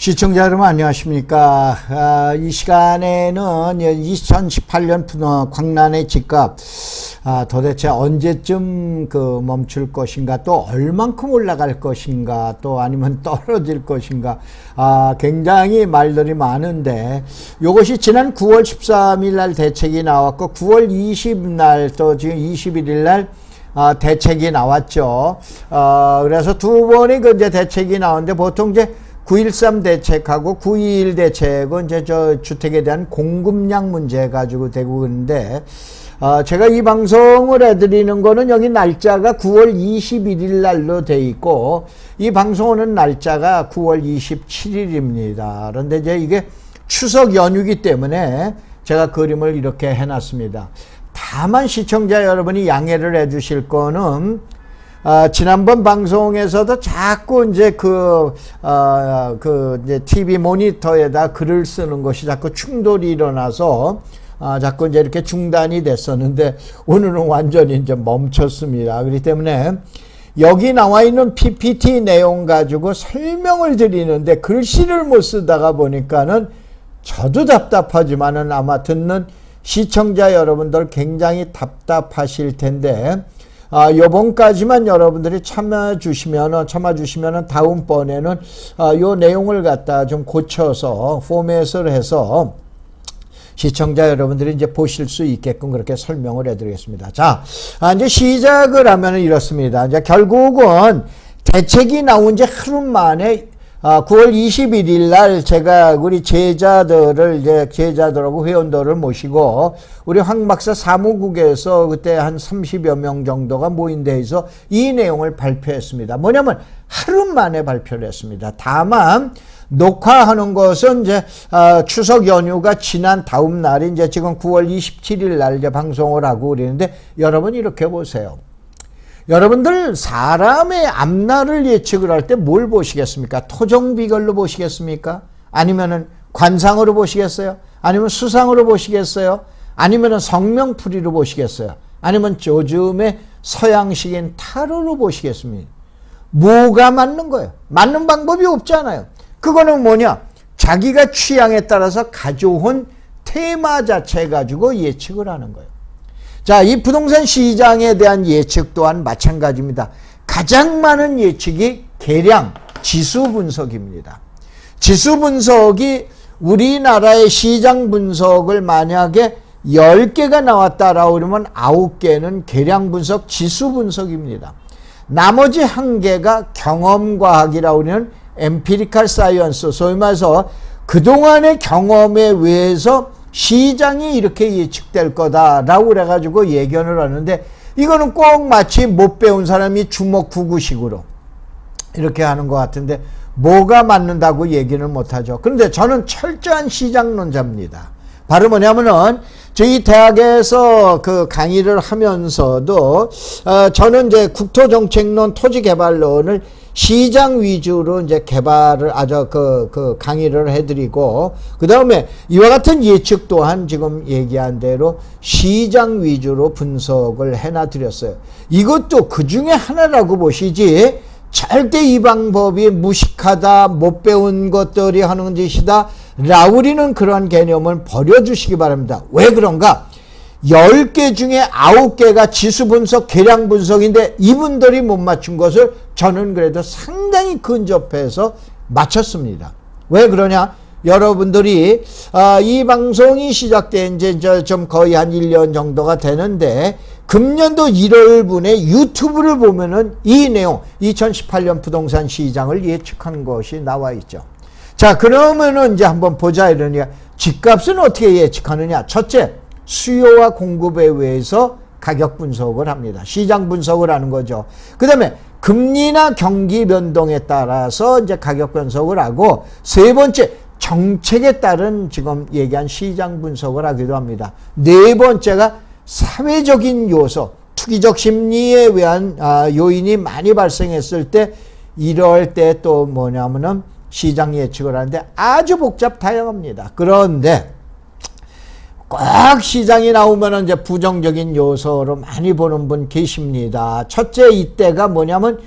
시청자 여러분 안녕하십니까. 이 시간에는 2018년 광란의 집값 도대체 언제쯤 멈출 것인가, 또 얼만큼 올라갈 것인가, 또 아니면 떨어질 것인가, 굉장히 말들이 많은데, 이것이 지난 9월 13일 날 대책이 나왔고 9월 20일 날 또 지금 21일 날 대책이 나왔죠. 그래서 두 번의 이제 대책이 나오는데, 보통 이제 9.13 대책하고 9.21 대책은 이제 주택에 대한 공급량 문제 가지고 되고 있는데, 제가 이 방송을 해드리는 거는 여기 날짜가 9월 21일 날로 돼 있고, 이 방송하는 날짜가 9월 27일입니다. 그런데 이제 이게 추석 연휴이기 때문에 제가 그림을 이렇게 해놨습니다. 다만 시청자 여러분이 양해를 해 주실 거는, 지난번 방송에서도 자꾸 이제 이제 TV 모니터에다 글을 쓰는 것이 자꾸 충돌이 일어나서, 자꾸 이제 이렇게 중단이 됐었는데, 오늘은 완전히 이제 멈췄습니다. 그렇기 때문에 여기 나와 있는 PPT 내용 가지고 설명을 드리는데 글씨를 못 쓰다가 보니까는 저도 답답하지만은 아마 듣는 시청자 여러분들 굉장히 답답하실 텐데, 요번까지만 여러분들이 참아주시면은 다음번에는 요 내용을 갖다 좀 고쳐서 포맷을 해서 시청자 여러분들이 이제 보실 수 있게끔 그렇게 설명을 해드리겠습니다. 자, 이제 시작을 하면은 이렇습니다. 이제 결국은 대책이 나온 지 하루 만에 9월 21일 날 제가 우리 제자들하고 회원들을 모시고 우리 황 박사 사무국에서 그때 한 30여 명 정도가 모인 데에서 이 내용을 발표했습니다. 뭐냐면 하루 만에 발표를 했습니다. 다만 녹화하는 것은 이제 추석 연휴가 지난 다음 날이 이제 지금 9월 27일 날 이제 방송을 하고 그러는데, 여러분 이렇게 보세요. 여러분들 사람의 앞날을 예측을 할 때 뭘 보시겠습니까? 토종 비결로 보시겠습니까? 아니면은 관상으로 보시겠어요? 아니면 수상으로 보시겠어요? 아니면은 성명풀이로 보시겠어요? 아니면 요즘에 서양식인 타로로 보시겠습니까? 뭐가 맞는 거예요? 맞는 방법이 없잖아요. 그거는 뭐냐? 자기가 취향에 따라서 가져온 테마 자체 가지고 예측을 하는 거예요. 자, 이 부동산 시장에 대한 예측 또한 마찬가지입니다. 가장 많은 예측이 계량, 지수 분석입니다. 지수 분석이 우리나라의 시장 분석을 만약에 10개가 나왔다라고 그러면 9개는 계량 분석, 지수 분석입니다. 나머지 1개가 경험과학이라고 하는 엠피리컬 사이언스, 소위 말해서 그동안의 경험에 의해서 시장이 이렇게 예측될 거다라고 그래가지고 예견을 하는데, 이거는 꼭 마치 못 배운 사람이 주먹구구식으로 이렇게 하는 것 같은데 뭐가 맞는다고 얘기는 못하죠. 그런데 저는 철저한 시장론자입니다. 바로 뭐냐면은 저희 대학에서 강의를 하면서도 저는 이제 국토정책론, 토지개발론을 시장 위주로 이제 개발을 강의를 해드리고, 그 다음에 이와 같은 예측 또한 지금 얘기한 대로 시장 위주로 분석을 해놔드렸어요. 이것도 그 중에 하나라고 보시지, 절대 이 방법이 무식하다, 못 배운 것들이 하는 짓이다 라우리는 그런 개념을 버려주시기 바랍니다. 왜 그런가? 10개 중에 9개가 지수 분석, 계량 분석인데 이분들이 못 맞춘 것을 저는 그래도 상당히 근접해서 맞췄습니다. 왜 그러냐? 여러분들이 이 방송이 시작된 지 좀 거의 한 1년 정도가 되는데, 금년도 1월분에 유튜브를 보면은 이 내용, 2018년 부동산 시장을 예측한 것이 나와 있죠. 자, 그러면은 이제 한번 보자 이러니까, 집값은 어떻게 예측하느냐? 첫째, 수요와 공급에 의해서 가격 분석을 합니다. 시장 분석을 하는 거죠. 그 다음에 금리나 경기 변동에 따라서 이제 가격 분석을 하고, 세 번째, 정책에 따른 지금 얘기한 시장 분석을 하기도 합니다. 네 번째가 사회적인 요소, 투기적 심리에 의한 요인이 많이 발생했을 때, 이럴 때 또 뭐냐면은 시장 예측을 하는데 아주 복잡 다양합니다. 그런데 꼭 시장이 나오면 이제 부정적인 요소로 많이 보는 분 계십니다. 첫째, 이때가 뭐냐면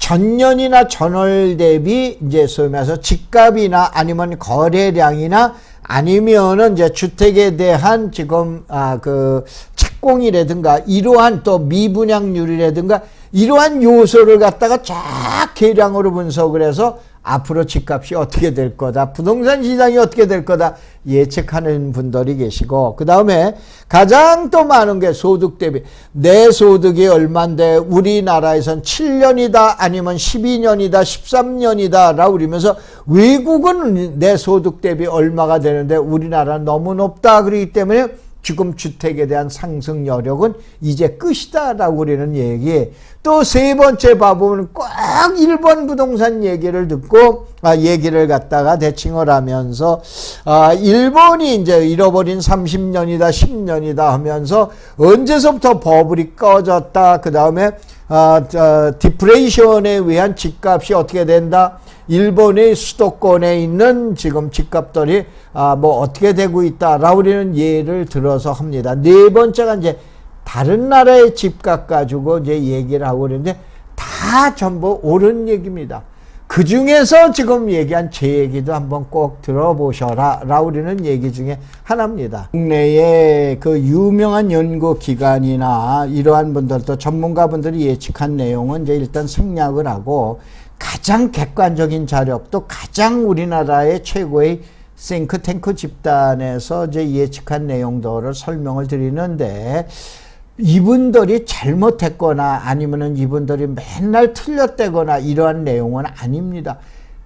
전년이나 전월 대비 이제 소위 말해서 집값이나 아니면 거래량이나 아니면은 이제 주택에 대한 지금 그 착공이라든가 이러한 또 미분양률이라든가 이러한 요소를 갖다가 쫙 계량으로 분석을 해서 앞으로 집값이 어떻게 될 거다, 부동산 시장이 어떻게 될 거다 예측하는 분들이 계시고, 그 다음에 가장 또 많은 게 소득 대비, 내 소득이 얼만데 우리나라에선 7년이다 아니면 12년이다 13년이다 라고 그러면서 외국은 내 소득 대비 얼마가 되는데 우리나라는 너무 높다 그러기 때문에 지금 주택에 대한 상승 여력은 이제 끝이다 라고 그러는 얘기. 또 세 번째 봐보면 꼭 일본 부동산 얘기를 듣고 얘기를 갖다가 대칭을 하면서 일본이 이제 잃어버린 30년이다 10년이다 하면서 언제서부터 버블이 꺼졌다, 그 다음에 디프레이션에 의한 집값이 어떻게 된다, 일본의 수도권에 있는 지금 집값들이 뭐 어떻게 되고 있다라고 우리는 예를 들어서 합니다. 네 번째가 이제 다른 나라의 집값 가지고 이제 얘기를 하고 그러는데 다 전부 옳은 얘기입니다. 그 중에서 지금 얘기한 제 얘기도 한번 꼭 들어보셔라 라고 우리는 얘기 중에 하나입니다. 국내의 그 유명한 연구기관이나 이러한 분들도 전문가분들이 예측한 내용은 이제 일단 생략을 하고, 가장 객관적인 자료, 또 가장 우리나라의 최고의 싱크탱크 집단에서 이제 예측한 내용들을 설명을 드리는데, 이분들이 잘못했거나 아니면은 이분들이 맨날 틀렸다거나 이러한 내용은 아닙니다.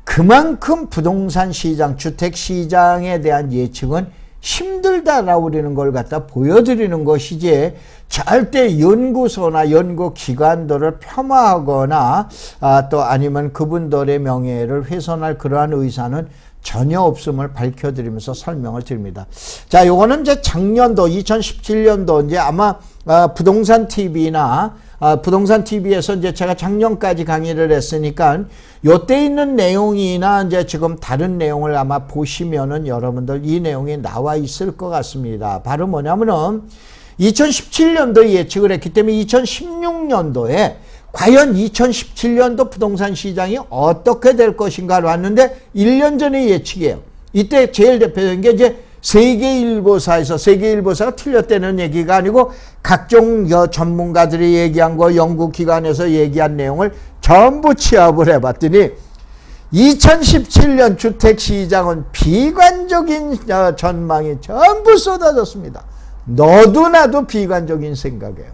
그만큼 부동산 시장, 주택 시장에 대한 예측은 힘들다라고 그러는 걸 갖다 보여드리는 것이지, 절대 연구소나 연구기관들을 폄하하거나 또 아니면 그분들의 명예를 훼손할 그러한 의사는 전혀 없음을 밝혀드리면서 설명을 드립니다. 자, 요거는 이제 작년도 2017년도 이제 아마 부동산 TV나 부동산 TV에서 이제 제가 작년까지 강의를 했으니까 요때 있는 내용이나 이제 지금 다른 내용을 아마 보시면은 여러분들 이 내용이 나와 있을 것 같습니다. 바로 뭐냐면은 2017년도 예측을 했기 때문에 2016년도에 과연 2017년도 부동산 시장이 어떻게 될 것인가를 왔는데 1년 전의 예측이에요. 이때 제일 대표적인 게 이제 세계일보사가 틀렸다는 얘기가 아니고 각종 전문가들이 얘기한 거, 연구기관에서 얘기한 내용을 전부 취합을 해봤더니 2017년 주택시장은 비관적인 전망이 전부 쏟아졌습니다. 너도 나도 비관적인 생각이에요.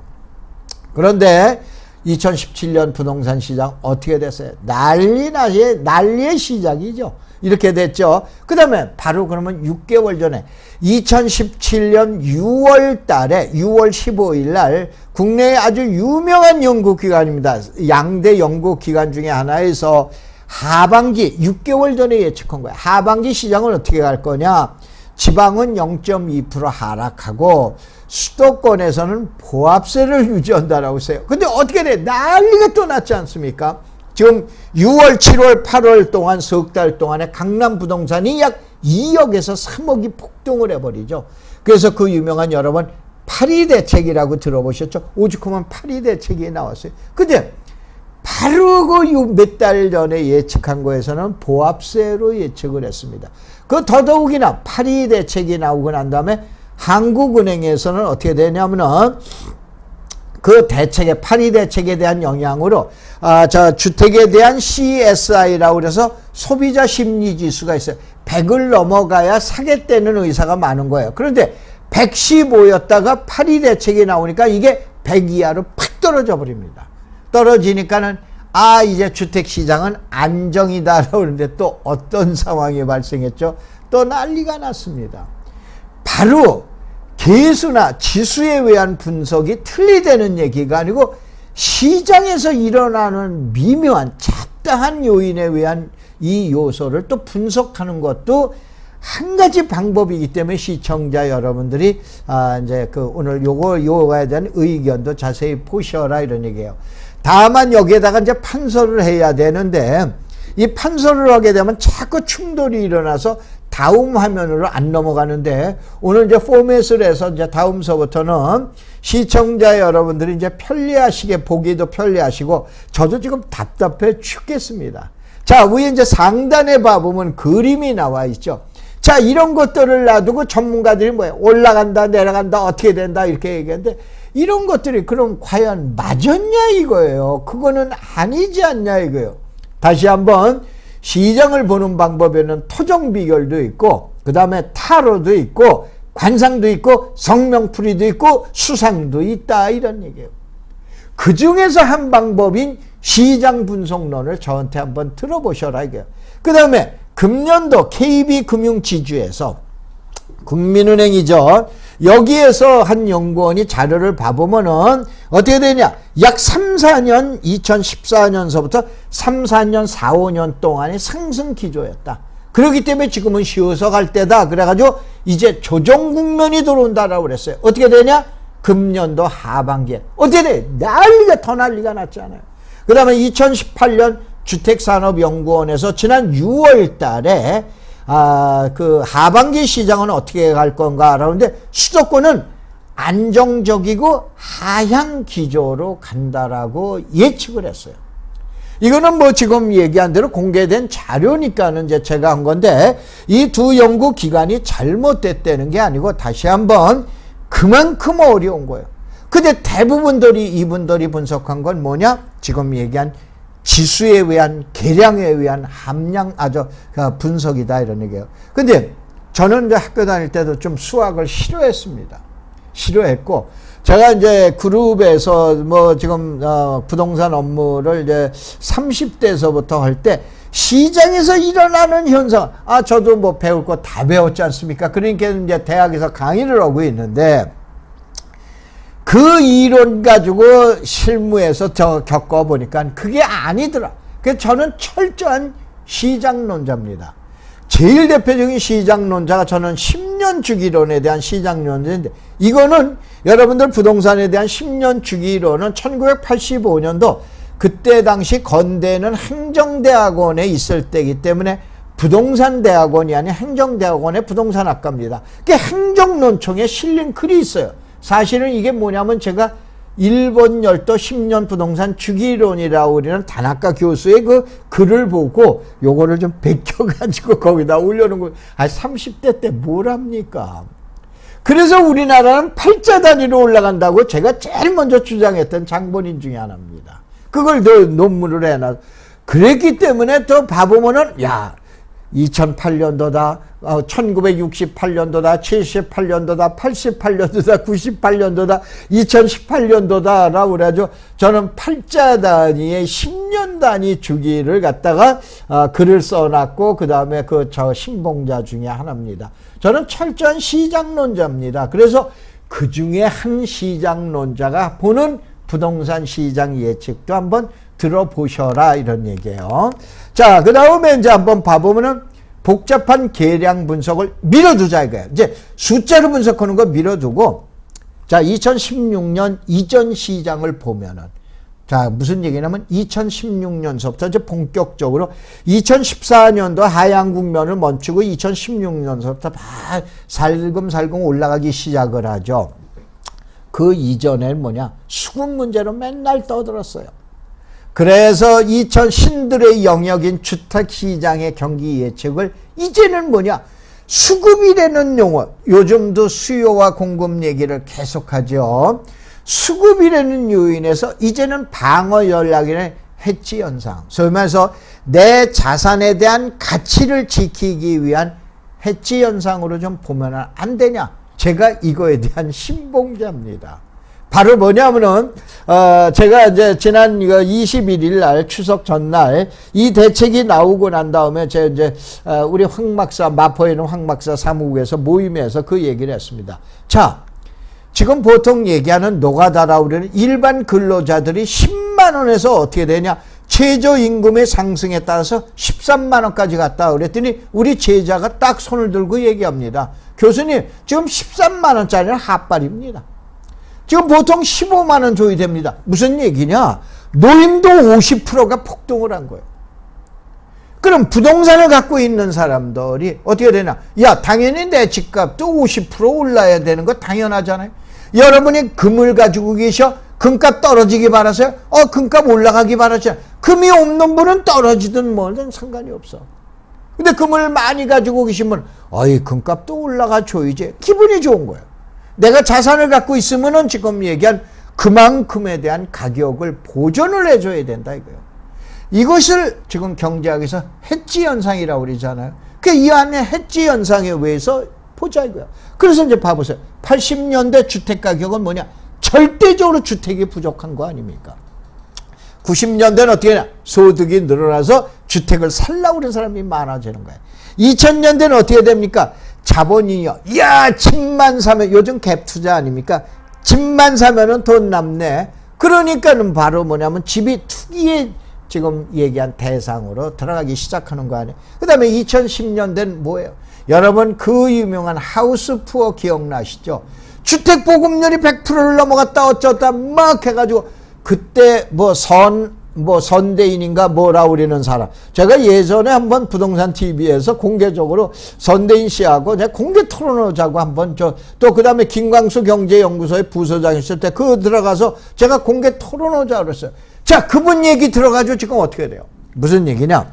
그런데 2017년 부동산 시장 어떻게 됐어요? 난리의 시작이죠. 이렇게 됐죠. 그 다음에 바로 그러면 6개월 전에 2017년 6월 달에 6월 15일 날 국내의 아주 유명한 연구기관입니다. 양대 연구기관 중에 하나에서 하반기 6개월 전에 예측한 거예요. 하반기 시장은 어떻게 갈 거냐? 지방은 0.2% 하락하고 수도권에서는 보합세를 유지한다라고 했어요. 근데 어떻게 돼? 난리가 또 났지 않습니까? 지금 6월, 7월, 8월 동안 석 달 동안에 강남 부동산이 약 2억에서 3억이 폭등을 해버리죠. 그래서 그 유명한 여러분 파리 대책이라고 들어보셨죠? 오죽하면 파리 대책이 나왔어요. 근데 바로 그 몇 달 전에 예측한 거에서는 보합세로 예측을 했습니다. 그 더더욱이나 파리 대책이 나오고 난 다음에 한국은행에서는 어떻게 되냐면은 그 대책에, 파리 대책에 대한 영향으로 주택에 대한 CSI라고 그래서 소비자 심리 지수가 있어요. 100을 넘어가야 사겠다는 의사가 많은 거예요. 그런데 115였다가 파리 대책이 나오니까 이게 100 이하로 팍 떨어져 버립니다. 떨어지니까는 이제 주택시장은 안정이다라고 그러는데 또 어떤 상황이 발생했죠? 또 난리가 났습니다. 바로 개수나 지수에 의한 분석이 틀리다는 얘기가 아니고 시장에서 일어나는 미묘한 잡다한 요인에 의한 이 요소를 또 분석하는 것도 한 가지 방법이기 때문에 시청자 여러분들이 이제 오늘 요거에 대한 의견도 자세히 보셔라 이런 얘기예요. 다만 여기에다가 이제 판서를 해야 되는데 이 판서를 하게 되면 자꾸 충돌이 일어나서 다음 화면으로 안 넘어가는데 오늘 이제 포맷을 해서 이제 다음서부터는 시청자 여러분들이 이제 편리하시게 보기도 편리하시고 저도 지금 답답해 죽겠습니다. 자, 위에 이제 상단에 봐보면 그림이 나와 있죠. 자, 이런 것들을 놔두고 전문가들이 뭐예요? 올라간다, 내려간다, 어떻게 된다 이렇게 얘기하는데 이런 것들이 그럼 과연 맞았냐 이거예요. 그거는 아니지 않냐 이거예요. 다시 한번 시장을 보는 방법에는 토정 비결도 있고 그 다음에 타로도 있고 관상도 있고 성명풀이도 있고 수상도 있다 이런 얘기예요. 그 중에서 한 방법인 시장 분석론을 저한테 한번 들어보셔라 이게요. 그 다음에 금년도 KB금융지주에서 국민은행이죠. 여기에서 한 연구원이 자료를 봐보면은 어떻게 되냐. 약 3, 4년 2014년서부터 3, 4년 4, 5년 동안의 상승 기조였다. 그렇기 때문에 지금은 쉬어서 갈 때다. 그래가지고 이제 조정 국면이 들어온다라고 그랬어요. 어떻게 되냐? 금년도 하반기에. 어떻게 돼? 더 난리가 났잖아요. 그 다음에 2018년 주택산업연구원에서 지난 6월 달에 그 하반기 시장은 어떻게 갈 건가 라는데 수도권은 안정적이고 하향 기조로 간다라고 예측을 했어요. 이거는 뭐 지금 얘기한 대로 공개된 자료니까는 이제 제가 한 건데 이 두 연구 기관이 잘못됐다는 게 아니고 다시 한번 그만큼 어려운 거예요. 근데 대부분들이 이분들이 분석한 건 뭐냐? 지금 얘기한 지수에 의한 계량에 의한 함량 분석이다 이런 얘기예요. 근데 저는 이제 학교 다닐 때도 좀 수학을 싫어했습니다. 싫어했고 제가 이제 그룹에서 뭐 지금 부동산 업무를 이제 30대에서부터 할 때 시장에서 일어나는 현상 저도 뭐 배울 거 다 배웠지 않습니까? 그러니까 이제 대학에서 강의를 하고 있는데 그 이론 가지고 실무에서 겪어보니까 그게 아니더라. 그래서 저는 철저한 시장론자입니다. 제일 대표적인 시장론자가 저는 10년 주기론에 대한 시장론자인데 이거는 여러분들 부동산에 대한 10년 주기론은 1985년도 그때 당시 건대는 행정대학원에 있을 때이기 때문에 부동산대학원이 아닌 행정대학원의 부동산학과입니다. 그게 행정론총에 실린 글이 있어요. 사실은 이게 뭐냐면 제가 일본 열도 10년 부동산 주기론이라고 우리는 단학과 교수의 그 글을 보고 요거를 좀 베껴가지고 거기다 올려놓은 거. 30대 때 뭘 합니까? 그래서 우리나라는 팔자 단위로 올라간다고 제가 제일 먼저 주장했던 장본인 중에 하나입니다. 그걸 더 논문을 해놔. 그랬기 때문에 또 봐보면은 2008년도다, 1968년도다, 78년도다, 88년도다, 98년도다, 2018년도다 라고 그래가지고 저는 팔자 단위의 10년 단위 주기를 갖다가 글을 써놨고 그 다음에 저 신봉자 중에 하나입니다. 저는 철저한 시장론자입니다. 그래서 그 중에 한 시장론자가 보는 부동산 시장 예측도 한번 들어보셔라 이런 얘기예요. 자, 그 다음에 이제 한번 봐보면은 복잡한 계량 분석을 밀어두자 이거예요. 이제 숫자로 분석하는 거 밀어두고 자, 2016년 이전 시장을 보면은 자, 무슨 얘기냐면 2016년서부터 이제 본격적으로 2014년도 하향 국면을 멈추고 2016년서부터 살금살금 올라가기 시작을 하죠. 그 이전에는 뭐냐? 수급 문제로 맨날 떠들었어요. 그래서 신들의 영역인 주택시장의 경기 예측을 이제는 뭐냐? 수급이라는 용어, 요즘도 수요와 공급 얘기를 계속하죠. 수급이라는 요인에서 이제는 방어 전략이라는 해지 현상, 소위 말해서 내 자산에 대한 가치를 지키기 위한 해지 현상으로 좀 보면 안 되냐? 제가 이거에 대한 신봉자입니다. 바로 뭐냐면은 제가 이제 지난 21일 날 추석 전날 이 대책이 나오고 난 다음에 제가 이제 우리 황 박사 마포에 있는 황 박사 사무국에서 모임에서 그 얘기를 했습니다. 자, 지금 보통 얘기하는 노가다라고 그러는 일반 근로자들이 10만 원에서 어떻게 되냐? 최저임금의 상승에 따라서 13만 원까지 갔다 그랬더니 우리 제자가 딱 손을 들고 얘기합니다. 교수님, 지금 13만 원짜리는 핫발입니다. 지금 보통 15만 원 줘야 됩니다. 무슨 얘기냐? 노임도 50%가 폭등을 한 거예요. 그럼 부동산을 갖고 있는 사람들이 어떻게 되나? 야, 당연히 내 집값도 50% 올라야 되는 거 당연하잖아요. 여러분이 금을 가지고 계셔? 금값 떨어지기 바라세요? 금값 올라가기 바라세요? 금이 없는 분은 떨어지든 뭐든 상관이 없어. 근데 금을 많이 가지고 계시면 금값도 올라가줘야지 기분이 좋은 거예요. 내가 자산을 갖고 있으면은 지금 얘기한 그만큼에 대한 가격을 보존을 해줘야 된다 이거예요. 이것을 지금 경제학에서 해지 현상이라고 그러잖아요. 이 안에 해지 현상에 의해서 보자 이거예요. 그래서 이제 봐보세요. 80년대 주택 가격은 뭐냐? 절대적으로 주택이 부족한 거 아닙니까? 90년대는 어떻게 되냐? 소득이 늘어나서 주택을 살라고 그런 사람이 많아지는 거예요. 2000년대는 어떻게 됩니까? 자본이요. 집만 사면, 요즘 갭 투자 아닙니까? 집만 사면은 돈 남네. 그러니까는 바로 뭐냐면 집이 투기에 지금 얘기한 대상으로 들어가기 시작하는 거 아니에요. 그 다음에 2010년대는 뭐예요? 여러분 그 유명한 하우스 푸어 기억나시죠? 주택 보급률이 100%를 넘어갔다 어쩌다 막 해가지고 그때 선대인인가 뭐라 그러는 사람. 제가 예전에 한번 부동산 TV에서 공개적으로 선대인 씨하고 제가 공개 토론하자고 한번 또 그 다음에 김광수 경제연구소의 부소장 있을 때 들어가서 제가 공개 토론하자고 그랬어요. 자, 그분 얘기 들어가지고 지금 어떻게 돼요? 무슨 얘기냐?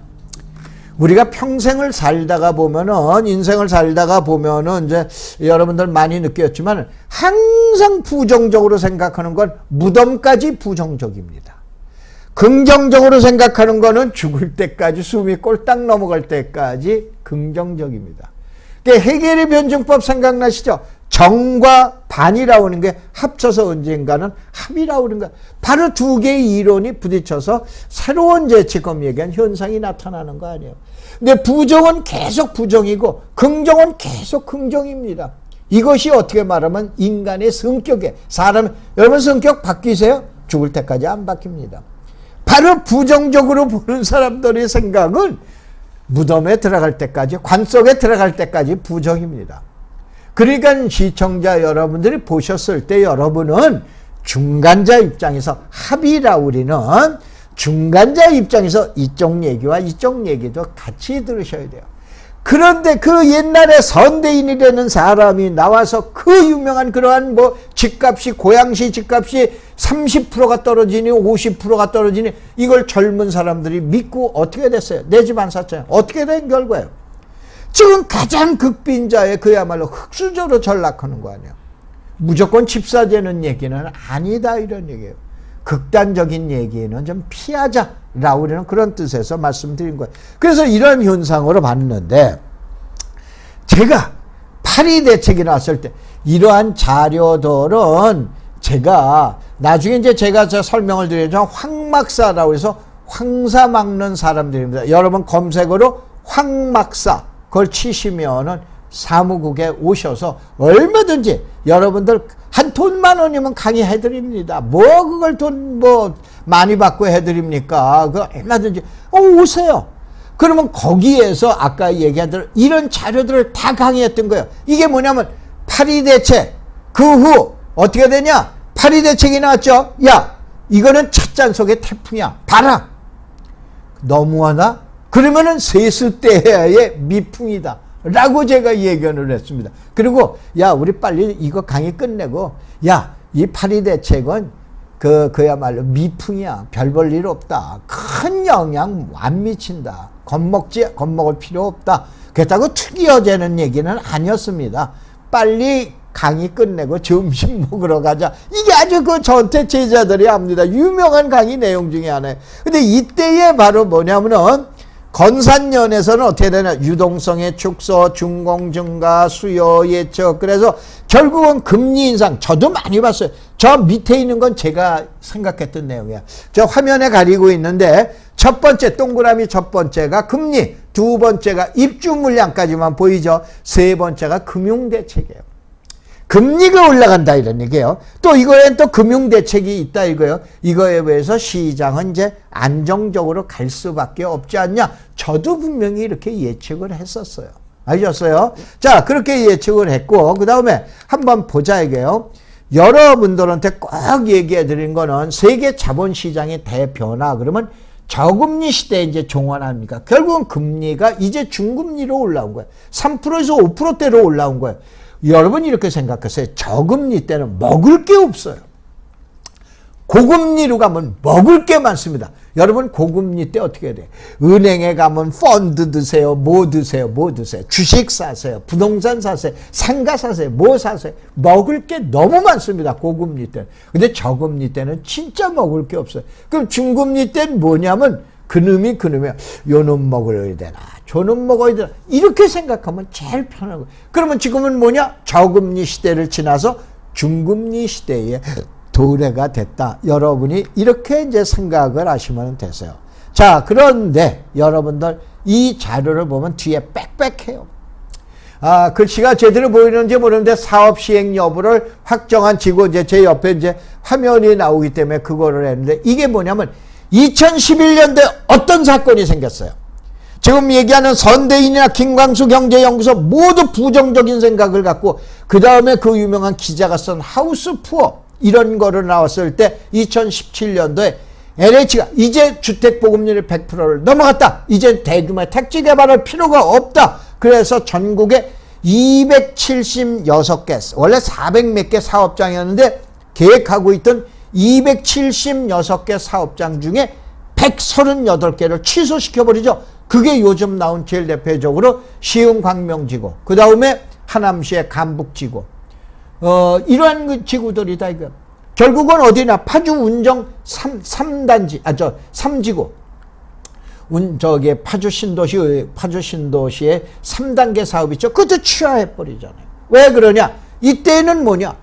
우리가 평생을 살다가 보면은, 인생을 살다가 보면은, 이제 여러분들 많이 느꼈지만, 항상 부정적으로 생각하는 건 무덤까지 부정적입니다. 긍정적으로 생각하는 거는 죽을 때까지, 숨이 꼴딱 넘어갈 때까지 긍정적입니다. 해겔의 변증법 생각나시죠? 정과 반이라고 하는 게 합쳐서 언젠가는 합이라고 하는 거야. 바로 두 개의 이론이 부딪혀서 새로운 지금 얘기한 현상이 나타나는 거 아니에요. 근데 부정은 계속 부정이고 긍정은 계속 긍정입니다. 이것이 어떻게 말하면 인간의 성격에 여러분 성격 바뀌세요? 죽을 때까지 안 바뀝니다. 바로 부정적으로 보는 사람들의 생각은 무덤에 들어갈 때까지, 관 속에 들어갈 때까지 부정입니다. 그러니까 시청자 여러분들이 보셨을 때 여러분은 중간자 입장에서 합의라고 우리는 중간자 입장에서 이쪽 얘기와 이쪽 얘기도 같이 들으셔야 돼요. 그런데 그 옛날에 선대인이라는 사람이 나와서 그 유명한 그러한 집값이 고양시 집값이 30%가 떨어지니 50%가 떨어지니 이걸 젊은 사람들이 믿고 어떻게 됐어요? 내 집 안 샀잖아요. 어떻게 된 결과예요? 지금 가장 극빈자의 그야말로 흑수저로 전락하는 거 아니에요. 무조건 집 사자는 얘기는 아니다 이런 얘기예요. 극단적인 얘기는 좀 피하자라고 하는 그런 뜻에서 말씀드린 거예요. 그래서 이런 현상으로 봤는데 제가 파리 대책이 나왔을 때 이러한 자료들은 제가 나중에 이제 제가 설명을 드리자면 황막사라고 해서 황사 막는 사람들입니다. 여러분 검색어로 황막사 그걸 치시면은 사무국에 오셔서 얼마든지 여러분들 한 돈만 원이면 강의해드립니다. 그걸 돈 많이 받고 해드립니까? 얼마든지 오세요. 그러면 거기에서 아까 얘기한 대로 이런 자료들을 다 강의했던 거예요. 이게 뭐냐면 파리 대책 그 후 어떻게 되냐? 파리 대책이 나왔죠. 야 이거는 찻잔 속의 태풍이야. 봐라. 너무하나? 그러면은 세습대의 미풍이다. 라고 제가 예견을 했습니다. 그리고 우리 빨리 이거 강의 끝내고 이 파리 대책은 그야말로 미풍이야. 별 볼 일 없다. 큰 영향 안 미친다. 겁먹을 필요 없다. 그렇다고 투기어제는 얘기는 아니었습니다. 빨리 강의 끝내고 점심 먹으러 가자. 이게 아주 저한테 제자들이 합니다. 유명한 강의 내용 중에 하나예요. 근데 이때에 바로 뭐냐면은 건산연에서는 어떻게 되냐? 유동성의 축소, 준공 증가, 수요 예측. 그래서 결국은 금리 인상. 저도 많이 봤어요. 저 밑에 있는 건 제가 생각했던 내용이야. 저 화면에 가리고 있는데 첫 번째 동그라미 첫 번째가 금리, 두 번째가 입주 물량까지만 보이죠. 세 번째가 금융대책이에요. 금리가 올라간다 이런 얘기예요. 또 이거엔 또 금융대책이 있다 이거예요. 이거에 의해서 시장은 이제 안정적으로 갈 수밖에 없지 않냐. 저도 분명히 이렇게 예측을 했었어요. 아셨어요? 자, 그렇게 예측을 했고 그 다음에 한번 보자 이게요. 여러분들한테 꼭 얘기해 드린 거는 세계 자본시장의 대변화 그러면 저금리 시대에 이제 종언합니까? 결국은 금리가 이제 중금리로 올라온 거예요. 3%에서 5%대로 올라온 거예요. 여러분 이렇게 생각하세요. 저금리 때는 먹을 게 없어요. 고금리로 가면 먹을 게 많습니다. 여러분 고금리 때 어떻게 해야 돼요? 은행에 가면 펀드 드세요. 뭐 드세요? 뭐 드세요? 주식 사세요. 부동산 사세요. 상가 사세요. 뭐 사세요? 먹을 게 너무 많습니다. 고금리 때는. 근데 저금리 때는 진짜 먹을 게 없어요. 그럼 중금리 때는 뭐냐면 그놈이 요놈 먹어야 되나 저놈 먹어야 되나 이렇게 생각하면 제일 편하고, 그러면 지금은 뭐냐? 저금리 시대를 지나서 중금리 시대에 도래가 됐다. 여러분이 이렇게 이제 생각을 하시면 되세요. 자, 그런데 여러분들 이 자료를 보면 뒤에 빽빽해요. 글씨가 제대로 보이는지 모르는데 사업 시행 여부를 확정한 지고, 이제 제 옆에 이제 화면이 나오기 때문에 그거를 했는데, 이게 뭐냐면 2011년도에 어떤 사건이 생겼어요. 지금 얘기하는 선대인이나 김광수 경제연구소 모두 부정적인 생각을 갖고, 그 다음에 그 유명한 기자가 쓴 하우스 푸어 이런 거를 나왔을 때 2017년도에 LH가 이제 주택보급률이 100%를 넘어갔다. 이제 대규모의 택지 개발할 필요가 없다. 그래서 전국에 276개, 원래 400몇 개 사업장이었는데 계획하고 있던 276개 사업장 중에 138개를 취소시켜버리죠. 그게 요즘 나온 제일 대표적으로 시흥 광명지구, 그 다음에 하남시의 감북지구, 이러한 지구들이다, 이거. 결국은 어디나 파주 운정 3단지, 3지구. 파주 신도시의 3단계 사업 있죠. 그것도 취하해버리잖아요. 왜 그러냐? 이때는 뭐냐?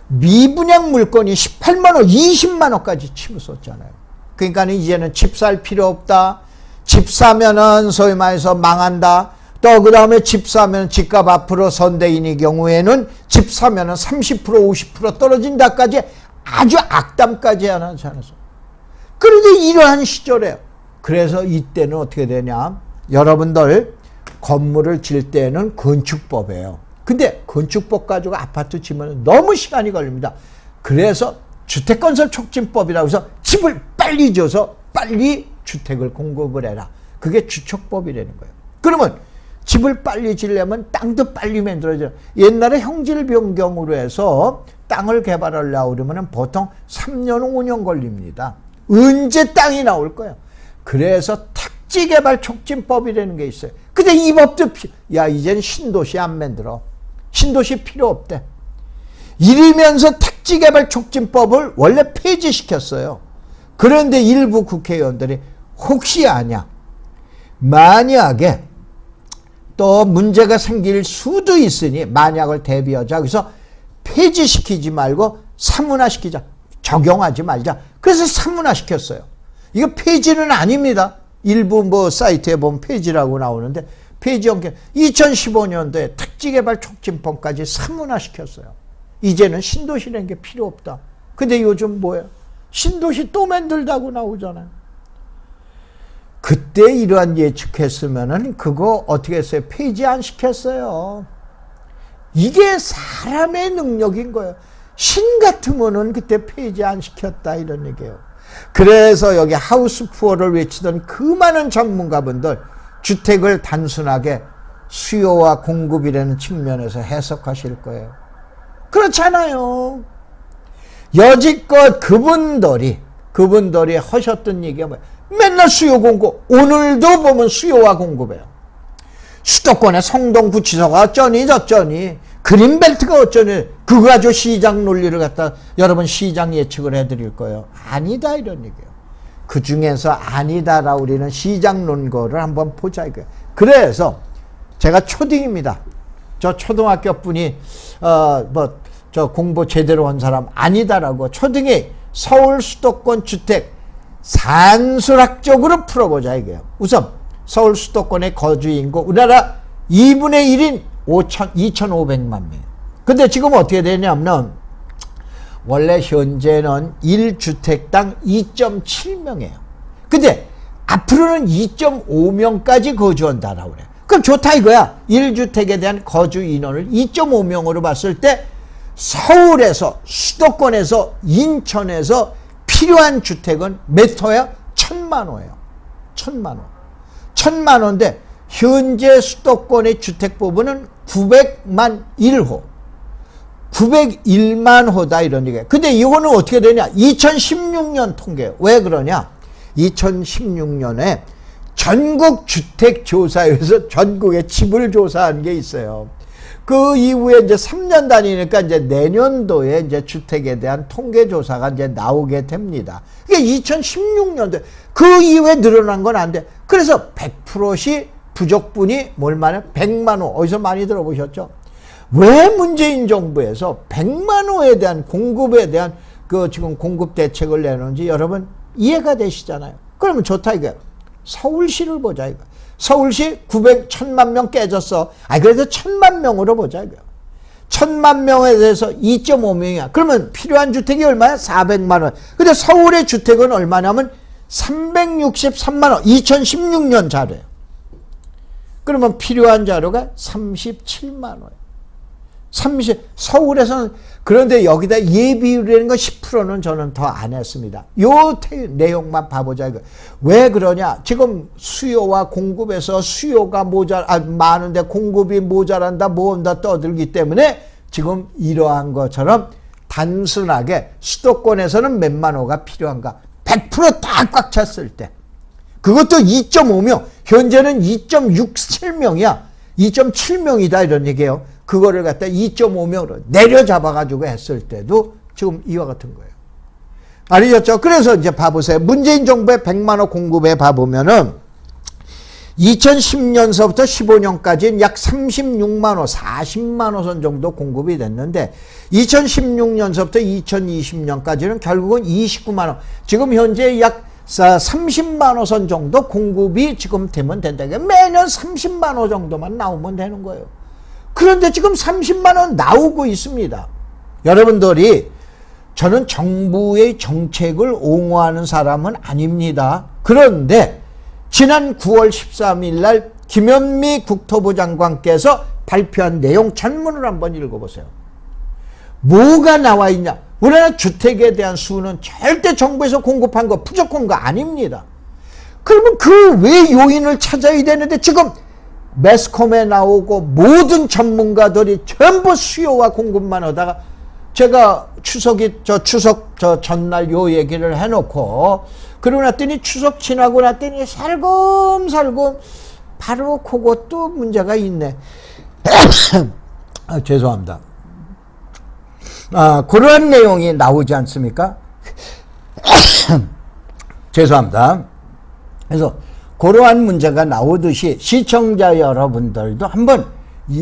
미분양 물건이 18만원, 20만원까지 치솟았잖아요. 그러니까 이제는 집 살 필요 없다. 집 사면은 소위 말해서 망한다. 또 그 다음에 집 사면 집값 앞으로 선대인의 경우에는 집 사면은 30% 50% 떨어진다까지 아주 악담까지 하지 않았어. 그런데 이러한 시절에, 그래서 이때는 어떻게 되냐? 여러분들 건물을 질 때는 건축법이에요. 근데 건축법 가지고 아파트 지면 너무 시간이 걸립니다. 그래서 주택건설 촉진법이라고 해서 집을 빨리 지어서 빨리 주택을 공급을 해라. 그게 주촉법이라는 거예요. 그러면 집을 빨리 지려면 땅도 빨리 만들어져. 옛날에 형질 변경으로 해서 땅을 개발하려고 그러면 보통 3년 5년 걸립니다. 언제 땅이 나올 거예요. 그래서 택지개발 촉진법이라는 게 있어요. 근데 이 법도 이제는 신도시 안 만들어. 신도시 필요 없대. 이러면서 택지개발 촉진법을 원래 폐지시켰어요. 그런데 일부 국회의원들이 혹시 아냐, 만약에 또 문제가 생길 수도 있으니 만약을 대비하자. 그래서 폐지시키지 말고 사문화시키자. 적용하지 말자. 그래서 사문화시켰어요. 이거 폐지는 아닙니다. 일부 사이트에 보면 폐지라고 나오는데, 폐지연계 2015년도에 택지개발 촉진법까지 사문화시켰어요. 이제는 신도시라는 게 필요 없다. 근데 요즘 뭐예요? 신도시 또 만들다고 나오잖아요. 그때 이러한 예측했으면은 그거 어떻게 했어요? 폐지 안 시켰어요. 이게 사람의 능력인 거예요. 신 같으면은 그때 폐지 안 시켰다, 이런 얘기예요. 그래서 여기 하우스 푸어를 외치던 그 많은 전문가분들, 주택을 단순하게 수요와 공급이라는 측면에서 해석하실 거예요. 그렇잖아요. 여지껏 그분들이 하셨던 얘기가 뭐예요? 맨날 수요 공급. 오늘도 보면 수요와 공급이에요. 수도권의 성동구치소가 어쩌니 저쩌니, 그린벨트가 어쩌니, 그거 가지고 시장 논리를 갖다 여러분 시장 예측을 해드릴 거예요. 아니다, 이런 얘기예요. 그 중에서 아니다라고 우리는 시장 논거를 한번 보자 이거예요. 그래서 제가 초딩입니다. 저 초등학교 분이 저 공부 제대로 한 사람 아니다라고, 초등에 서울 수도권 주택 산술학적으로 풀어보자 이게요. 우선 서울 수도권의 거주 인구 우리나라 2분의 1인 2,500만 명. 근데 지금 어떻게 되냐면 원래 현재는 1주택당 2.7명이에요. 근데 앞으로는 2.5명까지 거주한다라고 그래요. 그럼 좋다 이거야. 1주택에 대한 거주 인원을 2.5명으로 봤을 때 서울에서, 수도권에서, 인천에서 필요한 주택은 몇 호야? 1,000만 호예요. 1,000만 호. 1,000만 호인데 현재 수도권의 주택 부분은 900만 1호. 901만 호다 이런 얘기예요. 근데 이거는 어떻게 되냐? 2016년 통계예요. 왜 그러냐? 2016년에 전국 주택조사에서 전국의 집을 조사한 게 있어요. 그 이후에 이제 3년 다니니까 이제 내년도에 이제 주택에 대한 통계조사가 이제 나오게 됩니다. 이게 2016년도에 그 이후에 늘어난 건 안 돼. 그래서 100%시 부족분이 뭘 말해? 100만 호. 어디서 많이 들어보셨죠? 왜 문재인 정부에서 100만 호에 대한 공급에 대한 그 지금 공급 대책을 내놓은지 여러분 이해가 되시잖아요. 그러면 좋다 이거예요. 서울시를 보자 이거. 서울시 1000만 명 깨졌어. 그래도 1000만 명으로 보자 이거. 1000만 명에 대해서 2.5명이야. 그러면 필요한 주택이 얼마야? 400만 원. 근데 서울의 주택은 얼마냐면 363만 원. 2016년 자료예요. 그러면 필요한 자료가 37만 원. 서울에서는 그런데 여기다 예비율이라는 거 10%는 저는 더 안 했습니다. 요 내용만 봐보자 이거. 왜 그러냐? 지금 수요와 공급에서 수요가 많은데 공급이 모자란다 모은다 떠들기 때문에 지금 이러한 것처럼 단순하게 수도권에서는 몇만 호가 필요한가? 100% 다 꽉 찼을 때. 그것도 2.5명. 현재는 2.67명이야. 2.7명이다 이런 얘기예요. 그거를 갖다 2.5명으로 내려잡아가지고 했을 때도 지금 이와 같은 거예요. 알겠죠? 그래서 이제 봐보세요. 문재인 정부의 100만 호 공급에 봐보면은 2010년서부터 15년까지는 약 36만 호, 40만 호선 정도 공급이 됐는데 2016년서부터 2020년까지는 결국은 29만 호. 지금 현재 약 30만 호선 정도 공급이 지금 되면 된다. 매년 30만 호 정도만 나오면 되는 거예요. 그런데 지금 30만 원 나오고 있습니다. 여러분들이 저는 정부의 정책을 옹호하는 사람은 아닙니다. 그런데 지난 9월 13일 날 김현미 국토부 장관께서 발표한 내용 전문을 한번 읽어보세요. 뭐가 나와 있냐? 우리나라 주택에 대한 수는 절대 정부에서 공급한 거 부족한 거 아닙니다. 그러면 그 왜 요인을 찾아야 되는데 지금 매스컴에 나오고 모든 전문가들이 전부 수요와 공급만 하다가 제가 추석 전날 요 얘기를 해놓고 그러고 났더니 추석 지나고 났더니 살금살금 바로 그것도 문제가 있네. 죄송합니다. 그러한 내용이 나오지 않습니까? 죄송합니다. 그래서 그러한 문제가 나오듯이 시청자 여러분들도 한번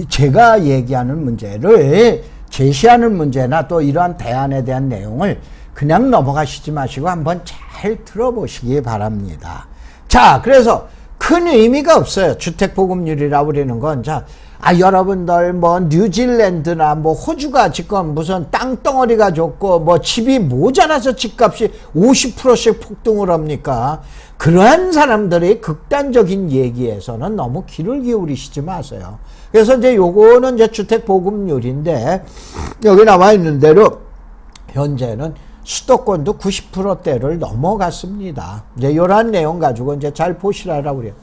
제가 얘기하는 문제를 제시하는 문제나 또 이러한 대안에 대한 내용을 그냥 넘어가시지 마시고 한번 잘 들어보시기 바랍니다. 자, 그래서 큰 의미가 없어요. 주택보급률이라고 그러는 건. 자, 여러분들 뭐 뉴질랜드나 뭐 호주가 지금 무슨 땅덩어리가 좋고 뭐 집이 모자라서 집값이 50%씩 폭등을 합니까? 그러한 사람들의 극단적인 얘기에서는 너무 귀를 기울이시지 마세요. 그래서 이제 요거는 이제 주택보급률인데 여기 나와 있는 대로 현재는 수도권도 90%대를 넘어갔습니다. 이제 요런 내용 가지고 이제 잘 보시라고 그래요.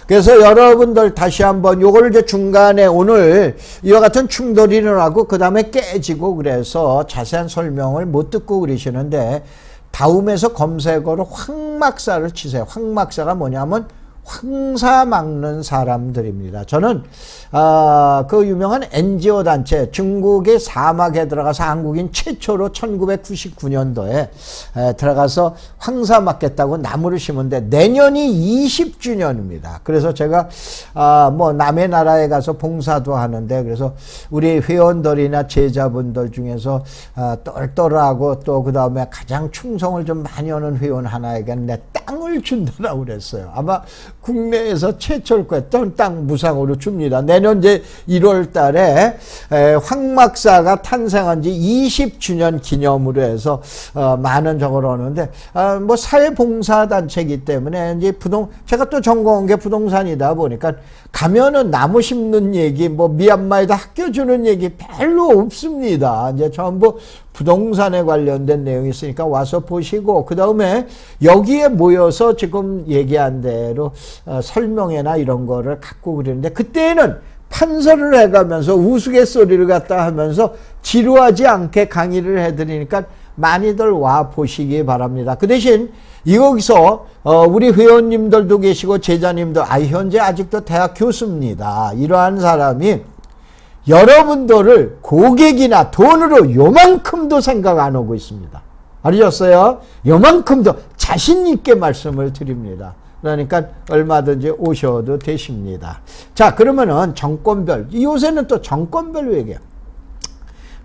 그래서 여러분들 다시 한번 요걸 이제 중간에 오늘 이와 같은 충돌이 일어나고 그 다음에 깨지고 그래서 자세한 설명을 못 듣고 그러시는데 다음에서 검색어로 황막사를 치세요. 황막사가 뭐냐면 황사 막는 사람들입니다. 저는 그 유명한 NGO 단체 중국의 사막에 들어가서 한국인 최초로 1999년도에 들어가서 황사 막겠다고 나무를 심은데 내년이 20주년입니다. 그래서 제가 뭐 남의 나라에 가서 봉사도 하는데 그래서 우리 회원들이나 제자분들 중에서 똘똘하고 또 그 다음에 가장 충성을 좀 많이 하는 회원 하나에게 내 땅을 준다고 그랬어요. 아마 국내에서 최초일 거예요. 땅 무상으로 줍니다. 내년 이제 1월 달에 황막사가 탄생한 지 20주년 기념으로 해서 많은 저걸 하는데 뭐 사회봉사단체이기 때문에 이제 제가 또 전공한 게 부동산이다 보니까 가면은 나무 심는 얘기 뭐 미얀마에다 학교 주는 얘기 별로 없습니다. 이제 전부 부동산에 관련된 내용이 있으니까 와서 보시고 그 다음에 여기에 모여서 지금 얘기한 대로 설명회나 이런 거를 갖고 그러는데 그때는 판서를 해가면서 우스갯소리를 갖다 하면서 지루하지 않게 강의를 해드리니까 많이들 와 보시기 바랍니다. 그 대신 여기서 우리 회원님들도 계시고 제자님도 현재 아직도 대학 교수입니다. 이러한 사람이 여러분들을 고객이나 돈으로 요만큼도 생각 안 하고 있습니다. 알으셨어요? 요만큼도 자신 있게 말씀을 드립니다. 그러니까 얼마든지 오셔도 되십니다. 자, 그러면은 정권별, 요새는 또 정권별로 얘기해요.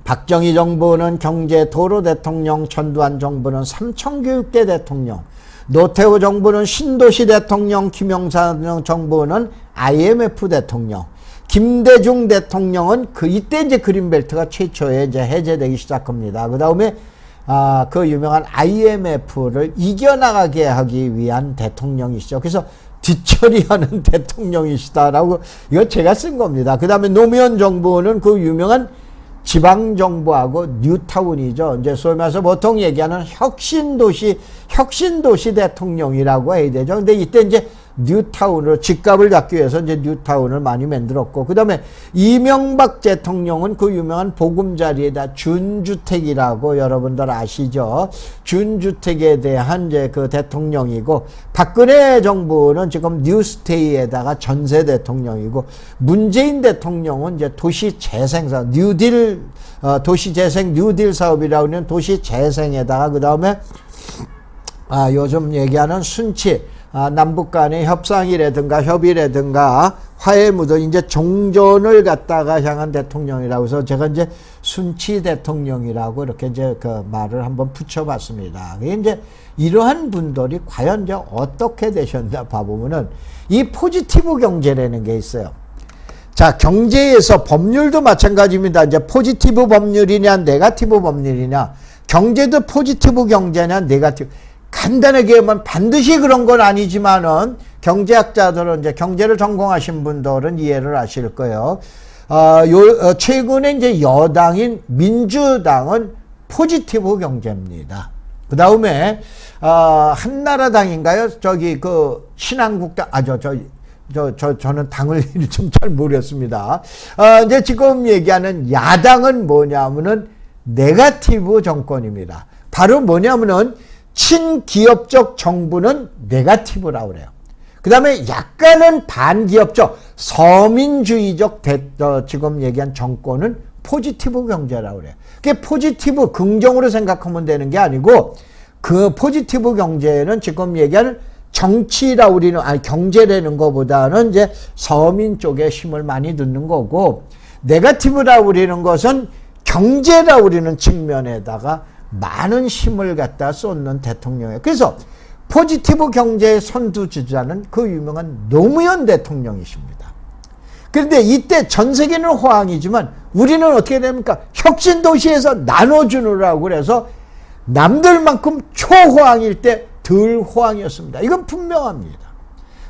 박정희 정부는 경제 도로 대통령, 전두환 정부는 삼청교육대 대통령, 노태우 정부는 신도시 대통령, 김영삼 정부는 IMF 대통령, 김대중 대통령은 이때 이제 그린벨트가 최초에 이제 해제되기 시작합니다. 그 다음에 그 유명한 IMF를 이겨나가게 하기 위한 대통령이시죠. 그래서 뒷처리하는 대통령이시다라고 이거 제가 쓴 겁니다. 그 다음에 노무현 정부는 그 유명한 지방정부하고 뉴타운이죠. 이제 소위 말해서 보통 얘기하는 혁신도시 대통령이라고 해야 되죠. 근데 이때 이제 뉴타운으로 집값을 잡기 위해서 이제 뉴타운을 많이 만들었고, 그 다음에 이명박 대통령은 그 유명한 보금자리에다 준주택이라고 여러분들 아시죠? 준주택에 대한 이제 그 대통령이고, 박근혜 정부는 지금 뉴스테이에다가 전세 대통령이고, 문재인 대통령은 이제 도시재생사업, 뉴딜, 도시재생 뉴딜 사업이라고 하는 도시재생에다가, 그 다음에 요즘 얘기하는 순치, 남북 간의 협상이라든가 협의라든가 화해 무드, 이제 종전을 갖다가 향한 대통령이라고 해서 제가 이제 순치 대통령이라고 이렇게 이제 그 말을 한번 붙여봤습니다. 이제 이러한 분들이 과연 이제 어떻게 되셨나 봐보면은 이 포지티브 경제라는 게 있어요. 자, 경제에서 법률도 마찬가지입니다. 이제 포지티브 법률이냐, 네거티브 법률이냐, 경제도 포지티브 경제냐, 네거티브. 간단하게 하면 반드시 그런 건 아니지만은 경제학자들은 이제 경제를 전공하신 분들은 이해를 하실 거예요. 최근에 이제 여당인 민주당은 포지티브 경제입니다. 그 다음에 한나라당인가요? 저기 그 신한국당, 저는 당을 좀 잘 모르겠습니다. 이제 지금 얘기하는 야당은 뭐냐면은 네거티브 정권입니다. 바로 뭐냐면은 친기업적 정부는 네거티브라고 그래요. 그 다음에 약간은 반기업적 서민주의적 지금 얘기한 정권은 포지티브 경제라고 그래요. 그게 포지티브 긍정으로 생각하면 되는 게 아니고, 그 포지티브 경제는 지금 얘기하는 정치라고 우리는 경제라는 것보다는 이제 서민 쪽에 힘을 많이 듣는 거고, 네거티브라고 우리는 것은 경제라고 우리는 측면에다가 많은 힘을 갖다 쏟는 대통령이에요. 그래서 포지티브 경제의 선두주자는 그 유명한 노무현 대통령이십니다. 그런데 이때 전 세계는 호황이지만 우리는 어떻게 됩니까? 혁신도시에서 나눠주느라고 그래서 남들만큼 초호황일 때 덜 호황이었습니다. 이건 분명합니다.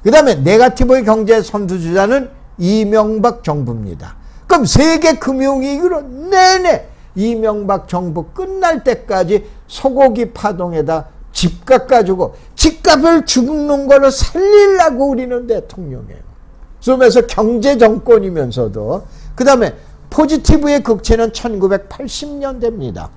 그 다음에 네거티브 경제 선두주자는 이명박 정부입니다. 그럼 세계 금융위기로 내내 이명박 정부 끝날 때까지 소고기 파동에다 집값 가지고 집값을 죽는 거를 살리려고 우리는 대통령이에요. 그러면서 경제정권이면서도, 그 다음에 포지티브의 극치는 1980년대입니다.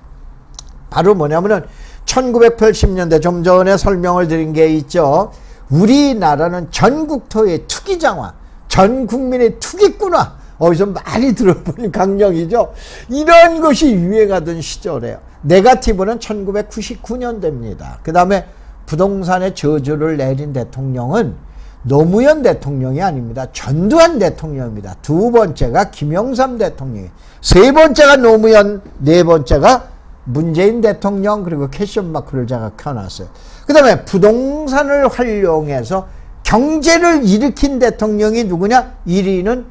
바로 뭐냐면은 1980년대 좀 전에 설명을 드린 게 있죠. 우리나라는 전국토의 투기장화, 전 국민의 투기꾼화, 어디서 많이 들어본 강령이죠. 이런 것이 유행하던 시절이에요. 네거티브는 1999년대입니다. 그 다음에 부동산의 저주를 내린 대통령은 노무현 대통령이 아닙니다. 전두환 대통령입니다. 두 번째가 김영삼 대통령이에요. 세 번째가 노무현, 네 번째가 문재인 대통령, 그리고 캐션마크를 제가 켜놨어요. 그 다음에 부동산을 활용해서 경제를 일으킨 대통령이 누구냐? 1위는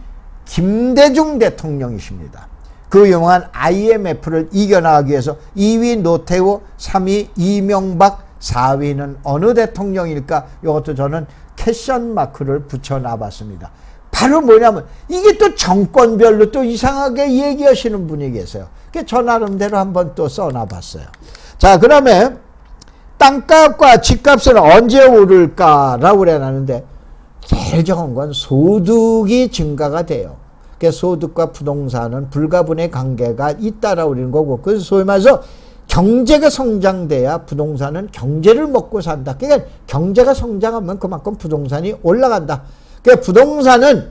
김대중 대통령이십니다. 그 유명한 IMF를 이겨나가기 위해서 2위 노태우, 3위 이명박, 4위는 어느 대통령일까? 이것도 저는 캐션 마크를 붙여놔봤습니다. 바로 뭐냐면 이게 또 정권별로 또 이상하게 얘기하시는 분이 계세요. 그래서 저 나름대로 한번 또 써놔봤어요. 자, 그 다음에 땅값과 집값은 언제 오를까라고 그래놨는데, 제일 적은 건 소득이 증가가 돼요. 그러니까 소득과 부동산은 불가분의 관계가 있다라고 그러는 거고, 그래서 소위 말해서 경제가 성장돼야 부동산은 경제를 먹고 산다. 그러니까 경제가 성장하면 그만큼 부동산이 올라간다. 그러니까 부동산은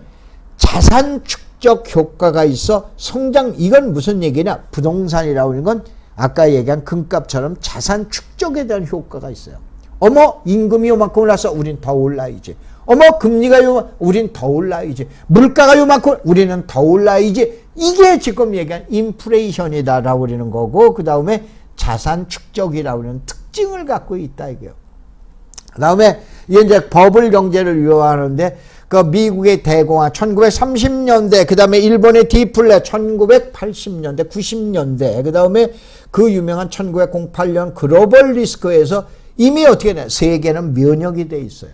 자산 축적 효과가 있어 성장, 이건 무슨 얘기냐? 부동산이라고 하는 건 아까 얘기한 금값처럼 자산 축적에 대한 효과가 있어요. 어머, 임금이 요만큼 올라서 우린 더 올라야지. 어머, 금리가 우린 더 올라야지. 물가가 요만큼 우리는 더 올라야지. 이게 지금 얘기한 인플레이션이다라고 그러는 거고, 그 다음에 자산 축적이라고 하는 특징을 갖고 있다 이게요. 그 다음에 이제 버블 경제를 유효하는데, 그 미국의 대공황 1930년대, 그 다음에 일본의 디플레 1980년대, 90년대, 그 다음에 그 유명한 1908년 글로벌 리스크에서 이미 어떻게 돼? 세계는 면역이 돼 있어요.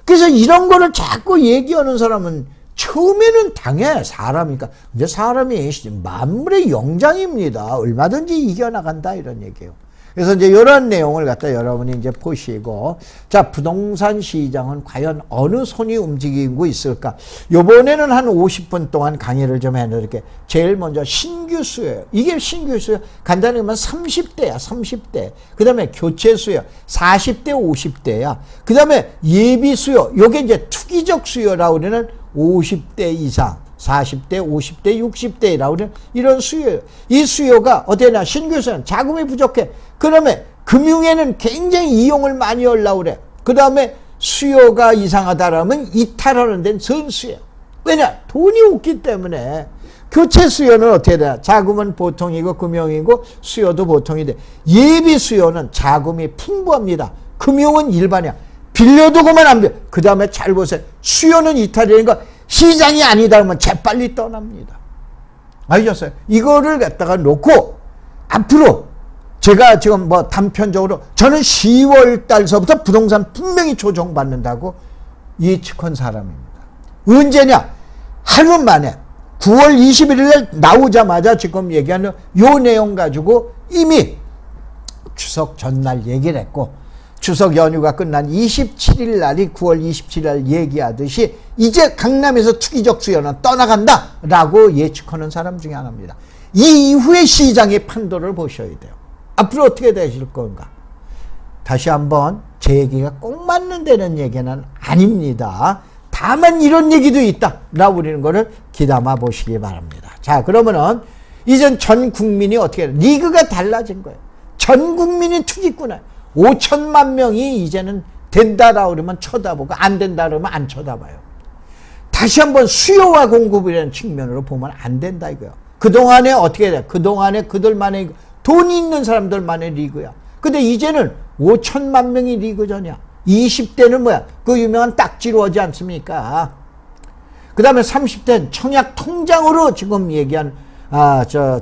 그래서 이런 거를 자꾸 얘기하는 사람은 처음에는 당해, 사람이니까. 근데 사람이 만물의 영장입니다. 얼마든지 이겨나간다, 이런 얘기예요. 그래서 이제 이런 내용을 갖다 여러분이 이제 보시고, 자, 부동산 시장은 과연 어느 손이 움직이고 있을까? 요번에는 한 50분 동안 강의를 좀 해드릴게요. 제일 먼저 신규 수요. 이게 신규 수요. 간단히 말하면 30대야, 30대. 그 다음에 교체 수요. 40대, 50대야. 그 다음에 예비 수요. 요게 이제 투기적 수요라고 그러는 50대 이상. 40대, 50대, 60대라고 하는 이런 수요예요. 이 수요가 어디나 신규 수요는 자금이 부족해. 그러면 금융에는 굉장히 이용을 많이 하려고 그래. 그 다음에 수요가 이상하다라면 이탈하는 데는 선수예요. 왜냐? 돈이 없기 때문에. 교체 수요는 어떻게 되나? 자금은 보통이고 금융이고 수요도 보통인데, 예비 수요는 자금이 풍부합니다. 금융은 일반이야. 빌려두고만 안 빌려. 그 다음에 잘 보세요. 수요는 이탈이니까 시장이 아니다 그러면 재빨리 떠납니다. 아시겠어요? 이거를 갖다가 놓고 앞으로 제가 지금 뭐 단편적으로 저는 10월 달서부터 부동산 분명히 조정받는다고 예측한 사람입니다. 언제냐? 하루 만에 9월 21일 날 나오자마자 지금 얘기하는 요 내용 가지고 이미 추석 전날 얘기를 했고, 추석 연휴가 끝난 27일 날이 9월 27일 날 얘기하듯이 이제 강남에서 투기적 수요는 떠나간다 라고 예측하는 사람 중에 하나입니다. 이 이후에 시장의 판도를 보셔야 돼요. 앞으로 어떻게 되실 건가? 다시 한번 제 얘기가 꼭 맞는다는 얘기는 아닙니다. 다만 이런 얘기도 있다 라고 그러는 거를 귀담아 보시기 바랍니다. 자, 그러면은 이젠 전 국민이 어떻게 해요? 리그가 달라진 거예요. 전 국민이 투기꾼이에요. 5천만 명이 이제는 된다라고 그러면 쳐다보고 안 된다 그러면 안 쳐다봐요. 다시 한번 수요와 공급이라는 측면으로 보면 안 된다 이거예요. 그동안에 어떻게 돼? 그동안에 그들만의 돈이 있는 사람들만의 리그야. 근데 이제는 5천만 명이 리그전이야. 20대는 뭐야? 그 유명한 딱지로 하지 않습니까? 그 다음에 30대는 청약 통장으로 지금 얘기한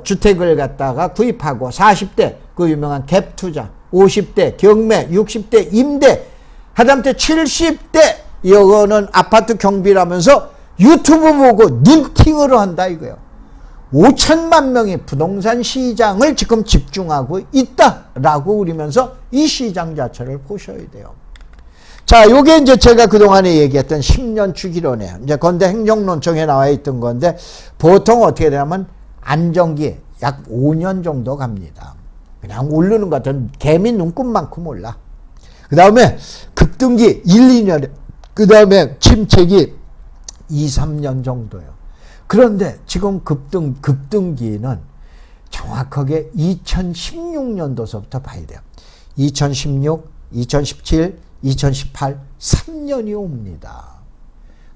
주택을 갖다가 구입하고, 40대 그 유명한 갭 투자, 50대 경매, 60대 임대, 하다못해 70대 이거는 아파트 경비라면서 유튜브 보고 눈팅으로 한다 이거예요. 5천만 명이 부동산 시장을 지금 집중하고 있다라고 그러면서 이 시장 자체를 보셔야 돼요. 자, 요게 이제 제가 그동안에 얘기했던 10년 주기론이에요. 이제 건대 행정론청에 나와 있던 건데, 보통 어떻게 되냐면 안정기 약 5년 정도 갑니다. 그냥 오르는 것 같은 개미 눈곱만큼 올라. 그 다음에 급등기 1, 2년, 그 다음에 침체기 2, 3년 정도예요. 그런데 지금 급등기는 정확하게 2016년도서부터 봐야 돼요. 2016, 2017, 2018, 3년이 옵니다.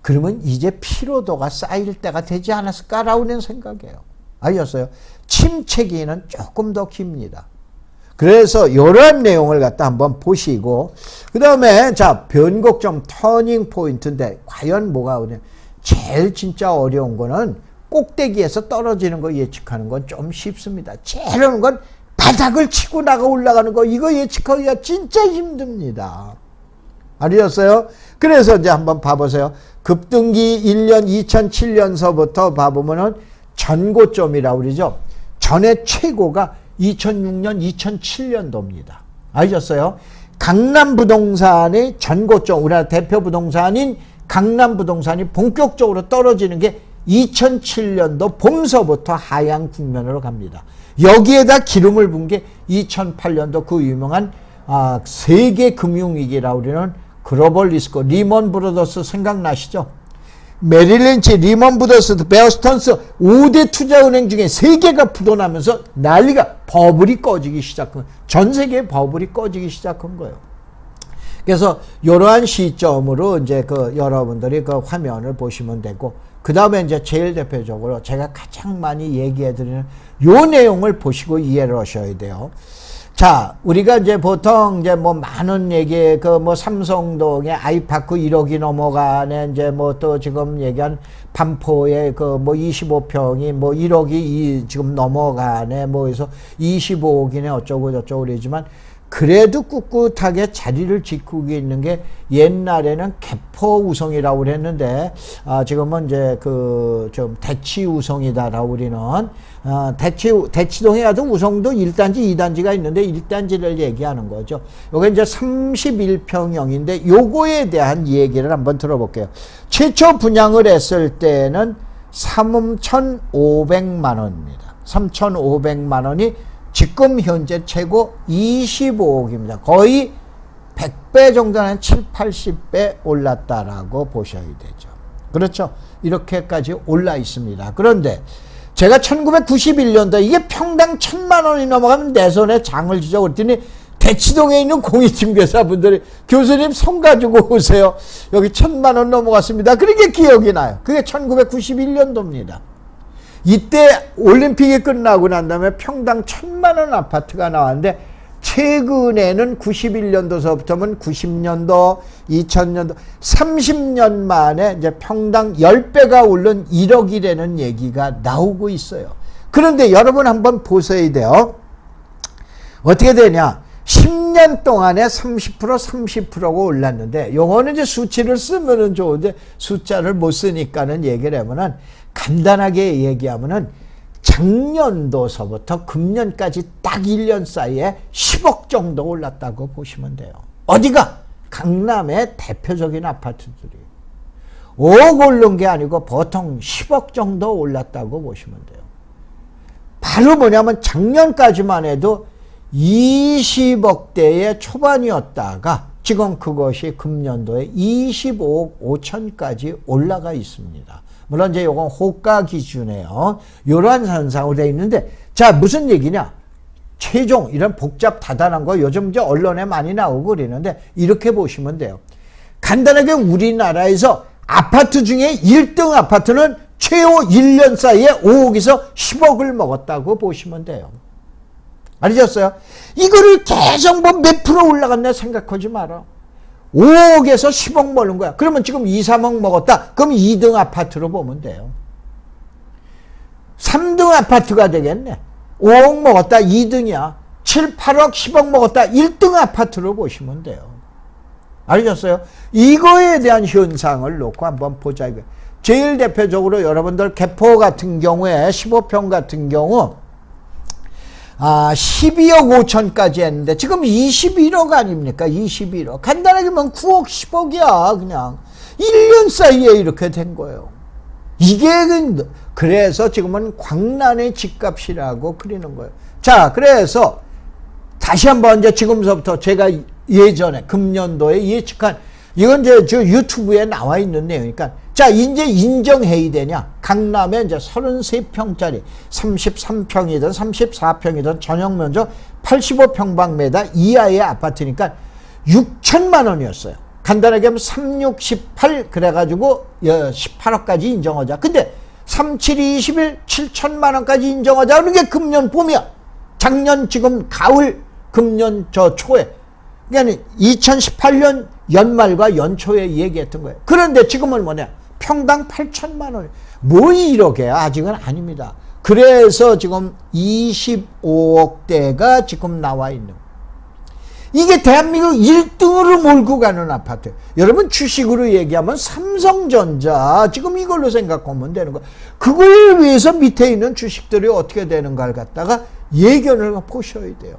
그러면 이제 피로도가 쌓일 때가 되지 않았을까라고 하는 생각이에요. 아셨어요? 침체기는 조금 더 깁니다. 그래서 이런 내용을 갖다 한번 보시고, 그 다음에 자, 변곡점 터닝 포인트인데 과연 뭐가 오냐? 제일 진짜 어려운 거는 꼭대기에서 떨어지는 거 예측하는 건 좀 쉽습니다. 제일 어려운 건 바닥을 치고 나가 올라가는 거, 이거 예측하기가 진짜 힘듭니다. 아셨어요? 그래서 이제 한번 봐보세요. 급등기 1년 2007년서부터 봐보면은 전고점이라고 그러죠. 전에 최고가 2006년, 2007년도입니다. 아셨어요? 강남 부동산의 전고점, 우리나라 대표 부동산인 강남 부동산이 본격적으로 떨어지는 게 2007년도 봄서부터 하향 국면으로 갑니다. 여기에다 기름을 분 게 2008년도 그 유명한 세계 금융위기라고 우리는 글로벌 리스크, 리먼 브러더스 생각나시죠? 메릴린치, 리먼 브러더스, 베어스턴스 5대 투자은행 중에 3개가 부도나면서 난리가 버블이 꺼지기 시작한, 전 세계의 버블이 꺼지기 시작한 거예요. 그래서 이러한 시점으로 이제 여러분들이 그 화면을 보시면 되고, 그 다음에 이제 제일 대표적으로 제가 가장 많이 얘기해드리는 요 내용을 보시고 이해를 하셔야 돼요. 자, 우리가 이제 보통 이제 뭐 많은 얘기, 삼성동의 아이파크 1억이 넘어가네, 이제 또 지금 얘기한 반포의 25평이 1억이 지금 넘어가네, 그래서 25억이네, 어쩌고 저쩌고 그러지만, 그래도 꿋꿋하게 자리를 지키고 있는 게 옛날에는 개포우성이라고 그랬는데, 지금은 이제 좀 대치우성이다라고 우리는, 대치동에 가도 우성도 1단지, 2단지가 있는데 1단지를 얘기하는 거죠. 요게 이제 31평형인데 요거에 대한 얘기를 한번 들어볼게요. 최초 분양을 했을 때는 3,500만 원입니다. 3,500만 원이 지금 현재 최고 25억입니다. 거의 100배 정도는 7, 80배 올랐다라고 보셔야 되죠. 그렇죠? 이렇게까지 올라 있습니다. 그런데 제가 1991년도 이게 평당 1,000만 원이 넘어가면 내 손에 장을 지져 그랬더니 대치동에 있는 공인중개사분들이 교수님 손 가지고 오세요. 여기 1,000만 원 넘어갔습니다. 그게 기억이 나요. 그게 1991년도입니다. 이때 올림픽이 끝나고 난 다음에 평당 1,000만 원 아파트가 나왔는데, 최근에는 91년도서부터는 90년도, 2000년도, 30년 만에 이제 평당 10배가 오른 1억이라는 얘기가 나오고 있어요. 그런데 여러분 한번 보셔야 돼요. 어떻게 되냐? 10년 동안에 30%, 30%가 올랐는데, 요거는 이제 수치를 쓰면은 좋은데, 숫자를 못 쓰니까는 얘기를 하면은, 간단하게 얘기하면은, 작년도서부터 금년까지 딱 1년 사이에 10억 정도 올랐다고 보시면 돼요. 어디가? 강남의 대표적인 아파트들이 5억 오른 게 아니고 보통 10억 정도 올랐다고 보시면 돼요. 바로 뭐냐면 작년까지만 해도 20억대의 초반이었다가 지금 그것이 금년도에 25억 5천까지 올라가 있습니다. 물론 이제 요건 호가 기준이에요. 이러한 현상으로 되어 있는데, 자, 무슨 얘기냐? 최종, 이런 복잡 다단한 거 요즘 이제 언론에 많이 나오고 그러는데, 이렇게 보시면 돼요. 간단하게 우리나라에서 아파트 중에 1등 아파트는 최후 1년 사이에 5억에서 10억을 먹었다고 보시면 돼요. 알으셨어요? 이거를 계속 몇 프로 올라갔나 생각하지 마라. 5억에서 10억 먹는 거야. 그러면 지금 2, 3억 먹었다. 그럼 2등 아파트로 보면 돼요. 3등 아파트가 되겠네. 5억 먹었다. 2등이야. 7, 8억, 10억 먹었다. 1등 아파트로 보시면 돼요. 알으셨어요? 이거에 대한 현상을 놓고 한번 보자 이거예요. 제일 대표적으로 여러분들 개포 같은 경우에 15평 같은 경우 12억 5천까지 했는데 지금 21억 아닙니까? 21억. 간단하게 보면 9억 10억이야. 그냥 1년 사이에 이렇게 된 거예요. 이게 그래서 지금은 광란의 집값이라고 그리는 거예요. 자, 그래서 다시 한번 이제 지금서부터 제가 예전에 금년도에 예측한, 이건 이제 저 유튜브에 나와 있는 내용이니까, 자, 이제 인정해야 되냐? 강남에 이제 33평짜리 33평이든 34평이든 전용 면적 85평방미터 이하의 아파트니까 6천만 원이었어요. 간단하게 하면 3618 그래가지고 18억까지 인정하자. 근데 3721 7천만 원까지 인정하자. 그런 게 금년 봄이야. 작년 지금 가을 금년 저 초에. 그러니까 2018년 연말과 연초에 얘기했던 거예요. 그런데 지금은 뭐냐? 평당 8천만 원. 뭐 1억이야? 아직은 아닙니다. 그래서 지금 25억대가 지금 나와 있는 거예요. 이게 대한민국 1등으로 몰고 가는 아파트. 여러분 주식으로 얘기하면 삼성전자 지금 이걸로 생각하면 되는 거예요. 그걸 위해서 밑에 있는 주식들이 어떻게 되는가를 갖다가 예견을 보셔야 돼요.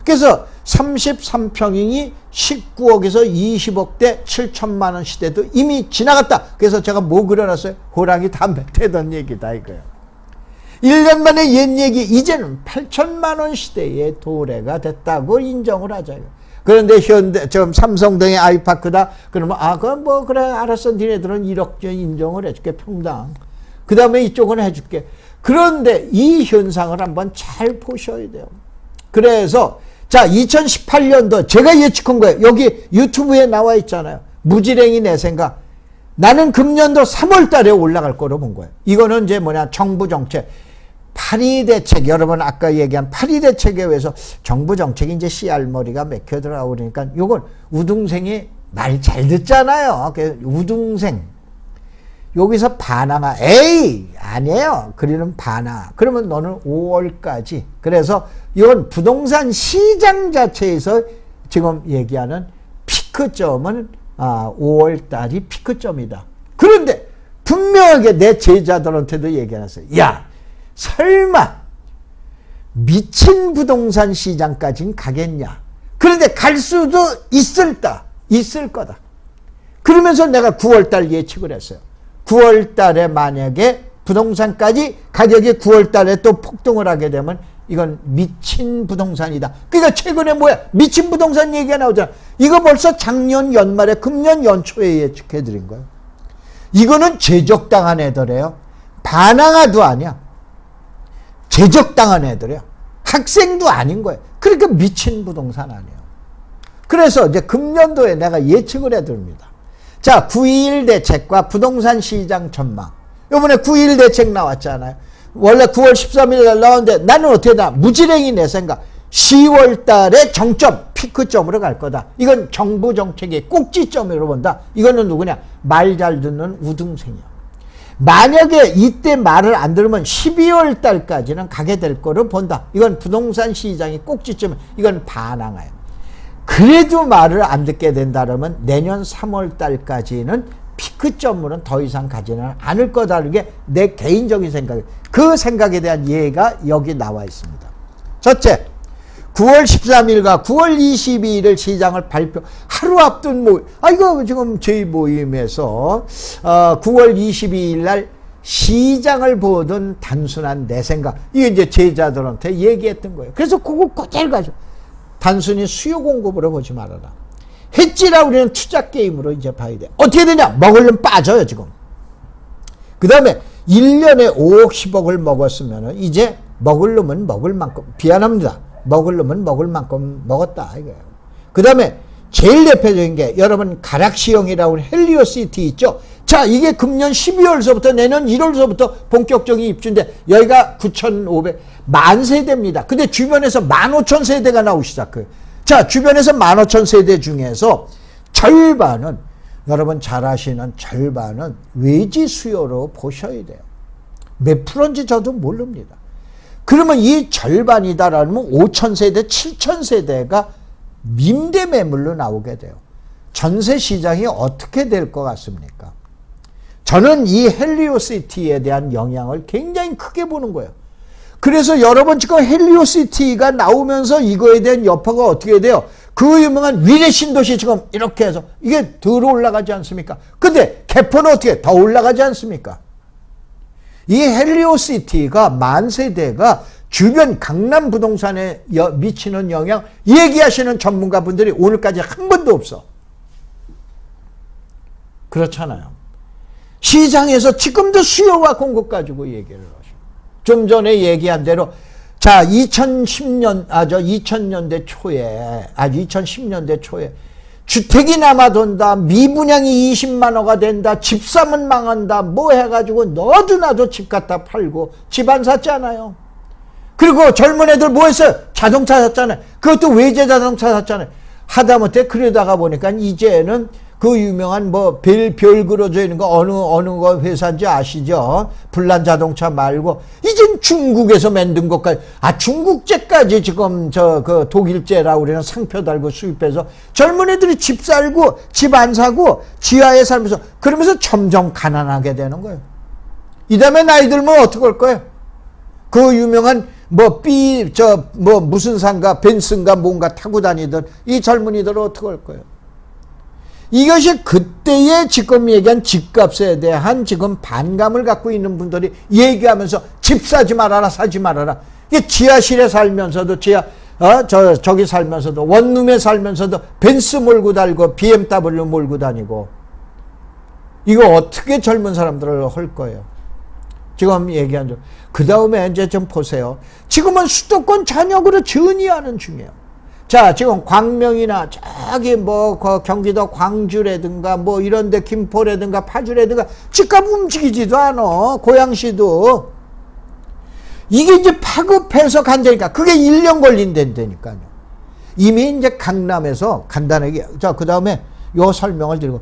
그래서 33평형이 19억에서 20억대 7천만 원 시대도 이미 지나갔다. 그래서 제가 뭐 그려놨어요? 호랑이 담배 태던 얘기다 이거예요. 1년 만에 옛 얘기, 이제는 8천만 원 시대의 도래가 됐다고 인정을 하자요. 그런데 현대, 지금 삼성동의 아이파크다. 그러면, 그럼 뭐, 그래, 알았어. 니네들은 1억 인정을 해줄게, 평당. 그 다음에 이쪽은 해줄게. 그런데 이 현상을 한번 잘 보셔야 돼요. 그래서, 자, 2018년도 제가 예측한 거예요. 여기 유튜브에 나와 있잖아요. 무지랭이 내 생각. 나는 금년도 3월 달에 올라갈 거로 본 거예요. 이거는 이제 뭐냐, 정부 정책. 8.2 대책, 여러분 아까 얘기한 8.2 대책에 의해서 정부 정책이 이제 씨알머리가 맥혀 들어가고 그러니까 요건 우등생이 말 잘 듣잖아요. 우등생. 여기서 반항아. 에이! 아니에요. 그리는 반항아. 그러면 너는 5월까지. 그래서 이건 부동산 시장 자체에서 지금 얘기하는 피크점은 5월 달이 피크점이다. 그런데 분명하게 내 제자들한테도 얘기해놨어요. 야! 설마 미친 부동산 시장까지는 가겠냐. 그런데 갈 수도 있을 거다. 그러면서 내가 9월달 예측을 했어요. 9월달에 만약에 부동산까지 가격이 9월달에 또 폭등을 하게 되면 이건 미친 부동산이다. 그러니까 최근에 뭐야? 미친 부동산 얘기가 나오잖아. 이거 벌써 작년 연말에 금년 연초에 예측해드린 거예요. 이거는 제적당한 애들이에요. 반항아도 아니야. 제적당한 애들이야. 학생도 아닌 거예요. 그러니까 미친 부동산 아니에요. 그래서 이제 금년도에 내가 예측을 해드립니다. 자, 9.21 대책과 부동산 시장 전망. 이번에 9.21 대책 나왔잖아요. 원래 9월 13일 날 나왔는데 나는 어떻게 나? 무지랭이 내 생각. 10월 달에 정점, 피크점으로 갈 거다. 이건 정부 정책의 꼭지점으로 본다. 이거는 누구냐? 말 잘 듣는 우등생이야. 만약에 이때 말을 안 들으면 12월 달까지는 가게 될 거를 본다. 이건 부동산 시장이 꼭지점, 이건 반항아예요. 그래도 말을 안 듣게 된다면 내년 3월 달까지는 피크점으로는 더 이상 가지는 않을 거다라는 게 내 개인적인 생각이에요. 그 생각에 대한 예가 여기 나와 있습니다. 첫째, 9월 13일과 9월 22일을 시장을 하루 앞둔 모임. 이거 지금 저희 모임에서 9월 22일 날 시장을 보던 단순한 내 생각. 이게 이제 제자들한테 얘기했던 거예요. 그래서 그거 그대로 가죠. 단순히 수요 공급으로 보지 말아라. 했지라 우리는 투자 게임으로 이제 봐야 돼. 어떻게 되냐? 먹으려면 빠져요, 지금. 그 다음에 1년에 5억, 10억을 먹었으면 이제 먹을 놈은 먹을 만큼, 미안합니다. 먹을 놈은 먹을 만큼 먹었다 이거예요. 그 다음에 제일 대표적인 게 여러분 가락시형이라고 하는 헬리오시티 있죠. 자, 이게 금년 12월서부터 내년 1월서부터 본격적인 입주인데 여기가 9,500 만세대입니다. 근데 주변에서 15,000세대가 나오기 시작해요. 자, 주변에서 15,000세대 중에서 절반은 여러분 잘 아시는 절반은 외지 수요로 보셔야 돼요. 몇 프로인지 저도 모릅니다. 그러면 이 절반이다라면 5,000세대, 7,000세대가 임대 매물로 나오게 돼요. 전세 시장이 어떻게 될 것 같습니까? 저는 이 헬리오시티에 대한 영향을 굉장히 크게 보는 거예요. 그래서 여러분 지금 헬리오시티가 나오면서 이거에 대한 여파가 어떻게 돼요? 그 유명한 위례 신도시 지금 이렇게 해서 이게 더 올라가지 않습니까? 근데 개포는 어떻게 더 올라가지 않습니까? 이 헬리오시티가 만세대가 주변 강남 부동산에 미치는 영향 얘기하시는 전문가분들이 오늘까지 한 번도 없어. 그렇잖아요. 시장에서 지금도 수요와 공급 가지고 얘기를 하셔. 좀 전에 얘기한 대로 자 2010년대 초에 주택이 남아돈다, 미분양이 20만 호가 된다, 집 사면 망한다, 뭐 해가지고 너도 나도 집 갖다 팔고 집 안 샀잖아요. 그리고 젊은 애들 뭐 했어요? 자동차 샀잖아요. 그것도 외제 자동차 샀잖아요. 하다못해 그러다가 보니까 이제는 그 유명한 뭐 별 그려져 있는 거 어느 거 회사인지 아시죠? 불란 자동차 말고 이젠 중국에서 만든 것까지 중국제까지 지금 그 독일제라고 그러는 상표 달고 수입해서 젊은 애들이 집 살고 집 안 사고 지하에 살면서 그러면서 점점 가난하게 되는 거예요. 이 다음에 나이 들면 어떻게 할 거예요? 그 유명한 무슨 상가, 벤슨가 뭔가 타고 다니던 이 젊은이들은 어떻게 할 거예요? 이것이 그때의 지금 얘기한 집값에 대한 지금 반감을 갖고 있는 분들이 얘기하면서 집 사지 말아라, 사지 말아라. 이게 지하실에 살면서도 저기 살면서도 원룸에 살면서도 벤츠 몰고 다니고 BMW 몰고 다니고 이거 어떻게 젊은 사람들을 할 거예요? 지금 얘기한 점. 그 다음에 이제 좀 보세요. 지금은 수도권 전역으로 전이하는 중이에요. 자, 지금 광명이나 저기 경기도 광주라든가 이런 데 김포라든가 파주라든가 집값 움직이지도 않아. 고양시도. 이게 이제 파급해서 간다니까. 그게 1년 걸린다니까요. 이미 이제 강남에서 간단하게. 자, 그 다음에 요 설명을 드리고,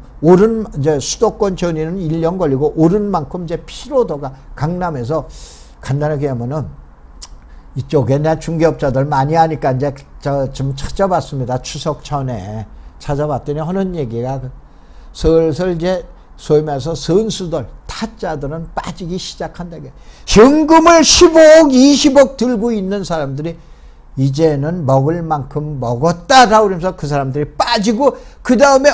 이제 수도권 전이는 1년 걸리고, 오른 만큼 이제 피로도가 강남에서 간단하게 하면은, 이쪽에 내 중개업자들 많이 하니까 이제 좀 찾아봤습니다. 추석 전에 찾아봤더니 하는 얘기가 슬슬 이제 소위 말해서 선수들, 타짜들은 빠지기 시작한다. 현금을 15억, 20억 들고 있는 사람들이 이제는 먹을 만큼 먹었다라고 그러면서 그 사람들이 빠지고, 그 다음에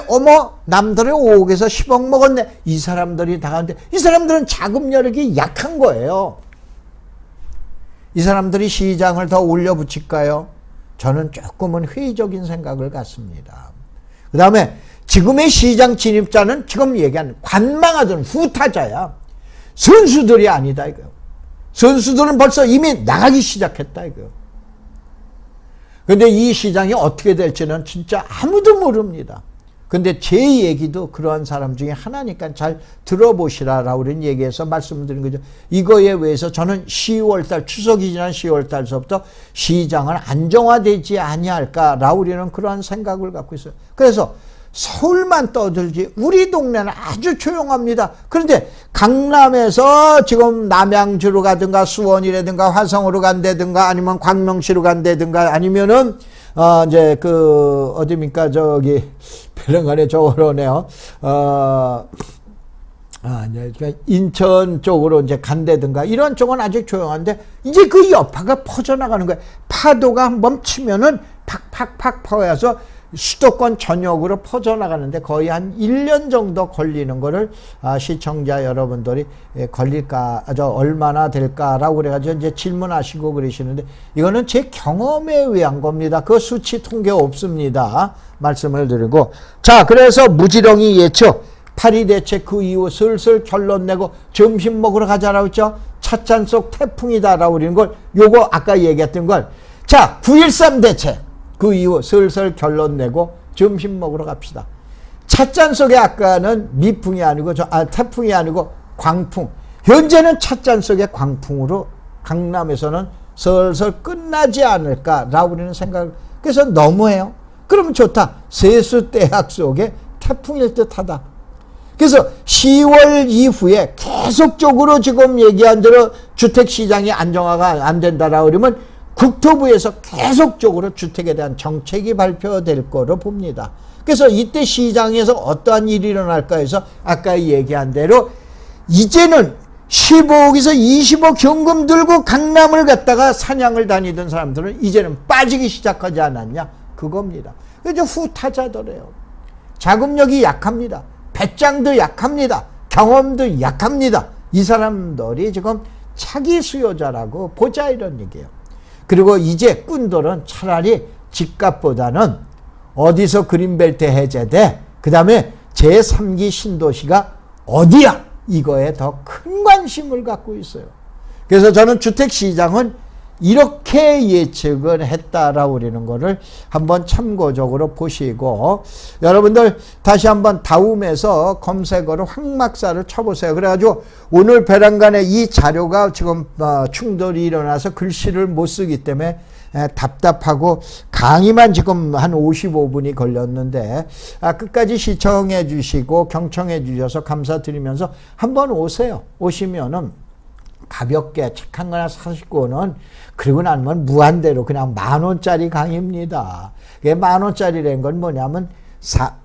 남들의 5억에서 10억 먹었네. 이 사람들이 나가는데 이 사람들은 자금 여력이 약한 거예요. 이 사람들이 시장을 더 올려붙일까요? 저는 조금은 회의적인 생각을 갖습니다. 그 다음에 지금의 시장 진입자는 지금 얘기한 관망하던 후타자야. 선수들이 아니다 이거요. 선수들은 벌써 이미 나가기 시작했다 이거요. 근데 이 시장이 어떻게 될지는 진짜 아무도 모릅니다. 근데 제 얘기도 그러한 사람 중에 하나니까 잘 들어보시라라고 그런 얘기해서 말씀드린 거죠. 이거에 의해서 저는 10월달, 추석이 지난 10월달서부터 시장은 안정화되지 아니할까라고 우리는 그러한 생각을 갖고 있어요. 그래서 서울만 떠들지 우리 동네는 아주 조용합니다. 그런데 강남에서 지금 남양주로 가든가 수원이라든가 화성으로 간다든가 아니면 광명시로 간다든가 아니면은 이제 어디입니까? 저기 배령간에 저거로네요. 이제 인천 쪽으로 이제 간다든가 이런 쪽은 아직 조용한데 이제 그 여파가 퍼져나가는 거예요. 파도가 멈추면은 팍팍팍 퍼져서 수도권 전역으로 퍼져나가는데 거의 한 1년 정도 걸리는 거를 시청자 여러분들이 얼마나 될까라고 그래가지고 이제 질문하시고 그러시는데 이거는 제 경험에 의한 겁니다. 그 수치 통계 없습니다. 말씀을 드리고. 자, 그래서 무지렁이 예측, 파리 대책 그 이후 슬슬 결론 내고 점심 먹으러 가자라고 했죠. 찻잔 속 태풍이다라고 그러는 걸 요거 아까 얘기했던 걸. 자, 9.13 대책. 그 이후 슬슬 결론 내고 점심 먹으러 갑시다. 찻잔 속에 아까는 미풍이 아니고 태풍이 아니고 광풍. 현재는 찻잔 속에 광풍으로 강남에서는 슬슬 끝나지 않을까라고 우리는 생각을. 그래서 너무해요. 그러면 좋다. 세수대학 속에 태풍일 듯하다. 그래서 10월 이후에 계속적으로 지금 얘기한 대로 주택시장이 안정화가 안 된다라고 그러면 국토부에서 계속적으로 주택에 대한 정책이 발표될 거로 봅니다. 그래서 이때 시장에서 어떠한 일이 일어날까 해서 아까 얘기한 대로 이제는 15억에서 20억 현금 들고 강남을 갔다가 사냥을 다니던 사람들은 이제는 빠지기 시작하지 않았냐? 그겁니다. 그래서 후타자더래요. 자금력이 약합니다. 배짱도 약합니다. 경험도 약합니다. 이 사람들이 지금 차기 수요자라고 보자 이런 얘기예요. 그리고 이제 꾼들은 차라리 집값보다는 어디서 그린벨트 해제돼? 그 다음에 제3기 신도시가 어디야? 이거에 더 큰 관심을 갖고 있어요. 그래서 저는 주택시장은 이렇게 예측을 했다라고 그러는 거를 한번 참고적으로 보시고 여러분들 다시 한번 다음에서 검색어로 황막사를 쳐보세요. 그래가지고 오늘 배란간에 이 자료가 지금 충돌이 일어나서 글씨를 못 쓰기 때문에 답답하고 강의만 지금 한 55분이 걸렸는데 끝까지 시청해 주시고 경청해 주셔서 감사드리면서 한번 오세요. 오시면은 가볍게 착한 거나 사시고는 그리고 나면 무한대로 그냥 10,000원짜리 강의입니다. 이게 10,000원짜리라는 건 뭐냐면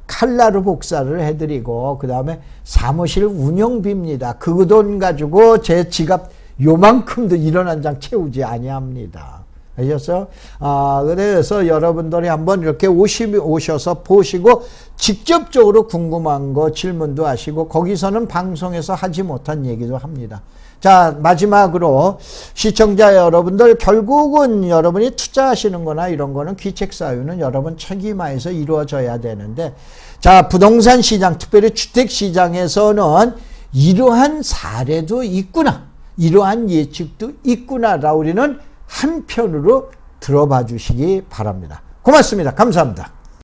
칼라로 복사를 해드리고 그 다음에 사무실 운영비입니다. 그 돈 가지고 제 지갑 요만큼도 이런 한 장 채우지 아니합니다. 아셨어요? 그래서 여러분들이 한번 이렇게 오셔서 보시고 직접적으로 궁금한 거 질문도 하시고 거기서는 방송에서 하지 못한 얘기도 합니다. 자, 마지막으로 시청자 여러분들, 결국은 여러분이 투자하시는 거나 이런 거는 귀책 사유는 여러분 책임하에서 이루어져야 되는데, 자, 부동산 시장, 특별히 주택 시장에서는 이러한 사례도 있구나, 이러한 예측도 있구나라 우리는 한편으로 들어봐 주시기 바랍니다. 고맙습니다. 감사합니다.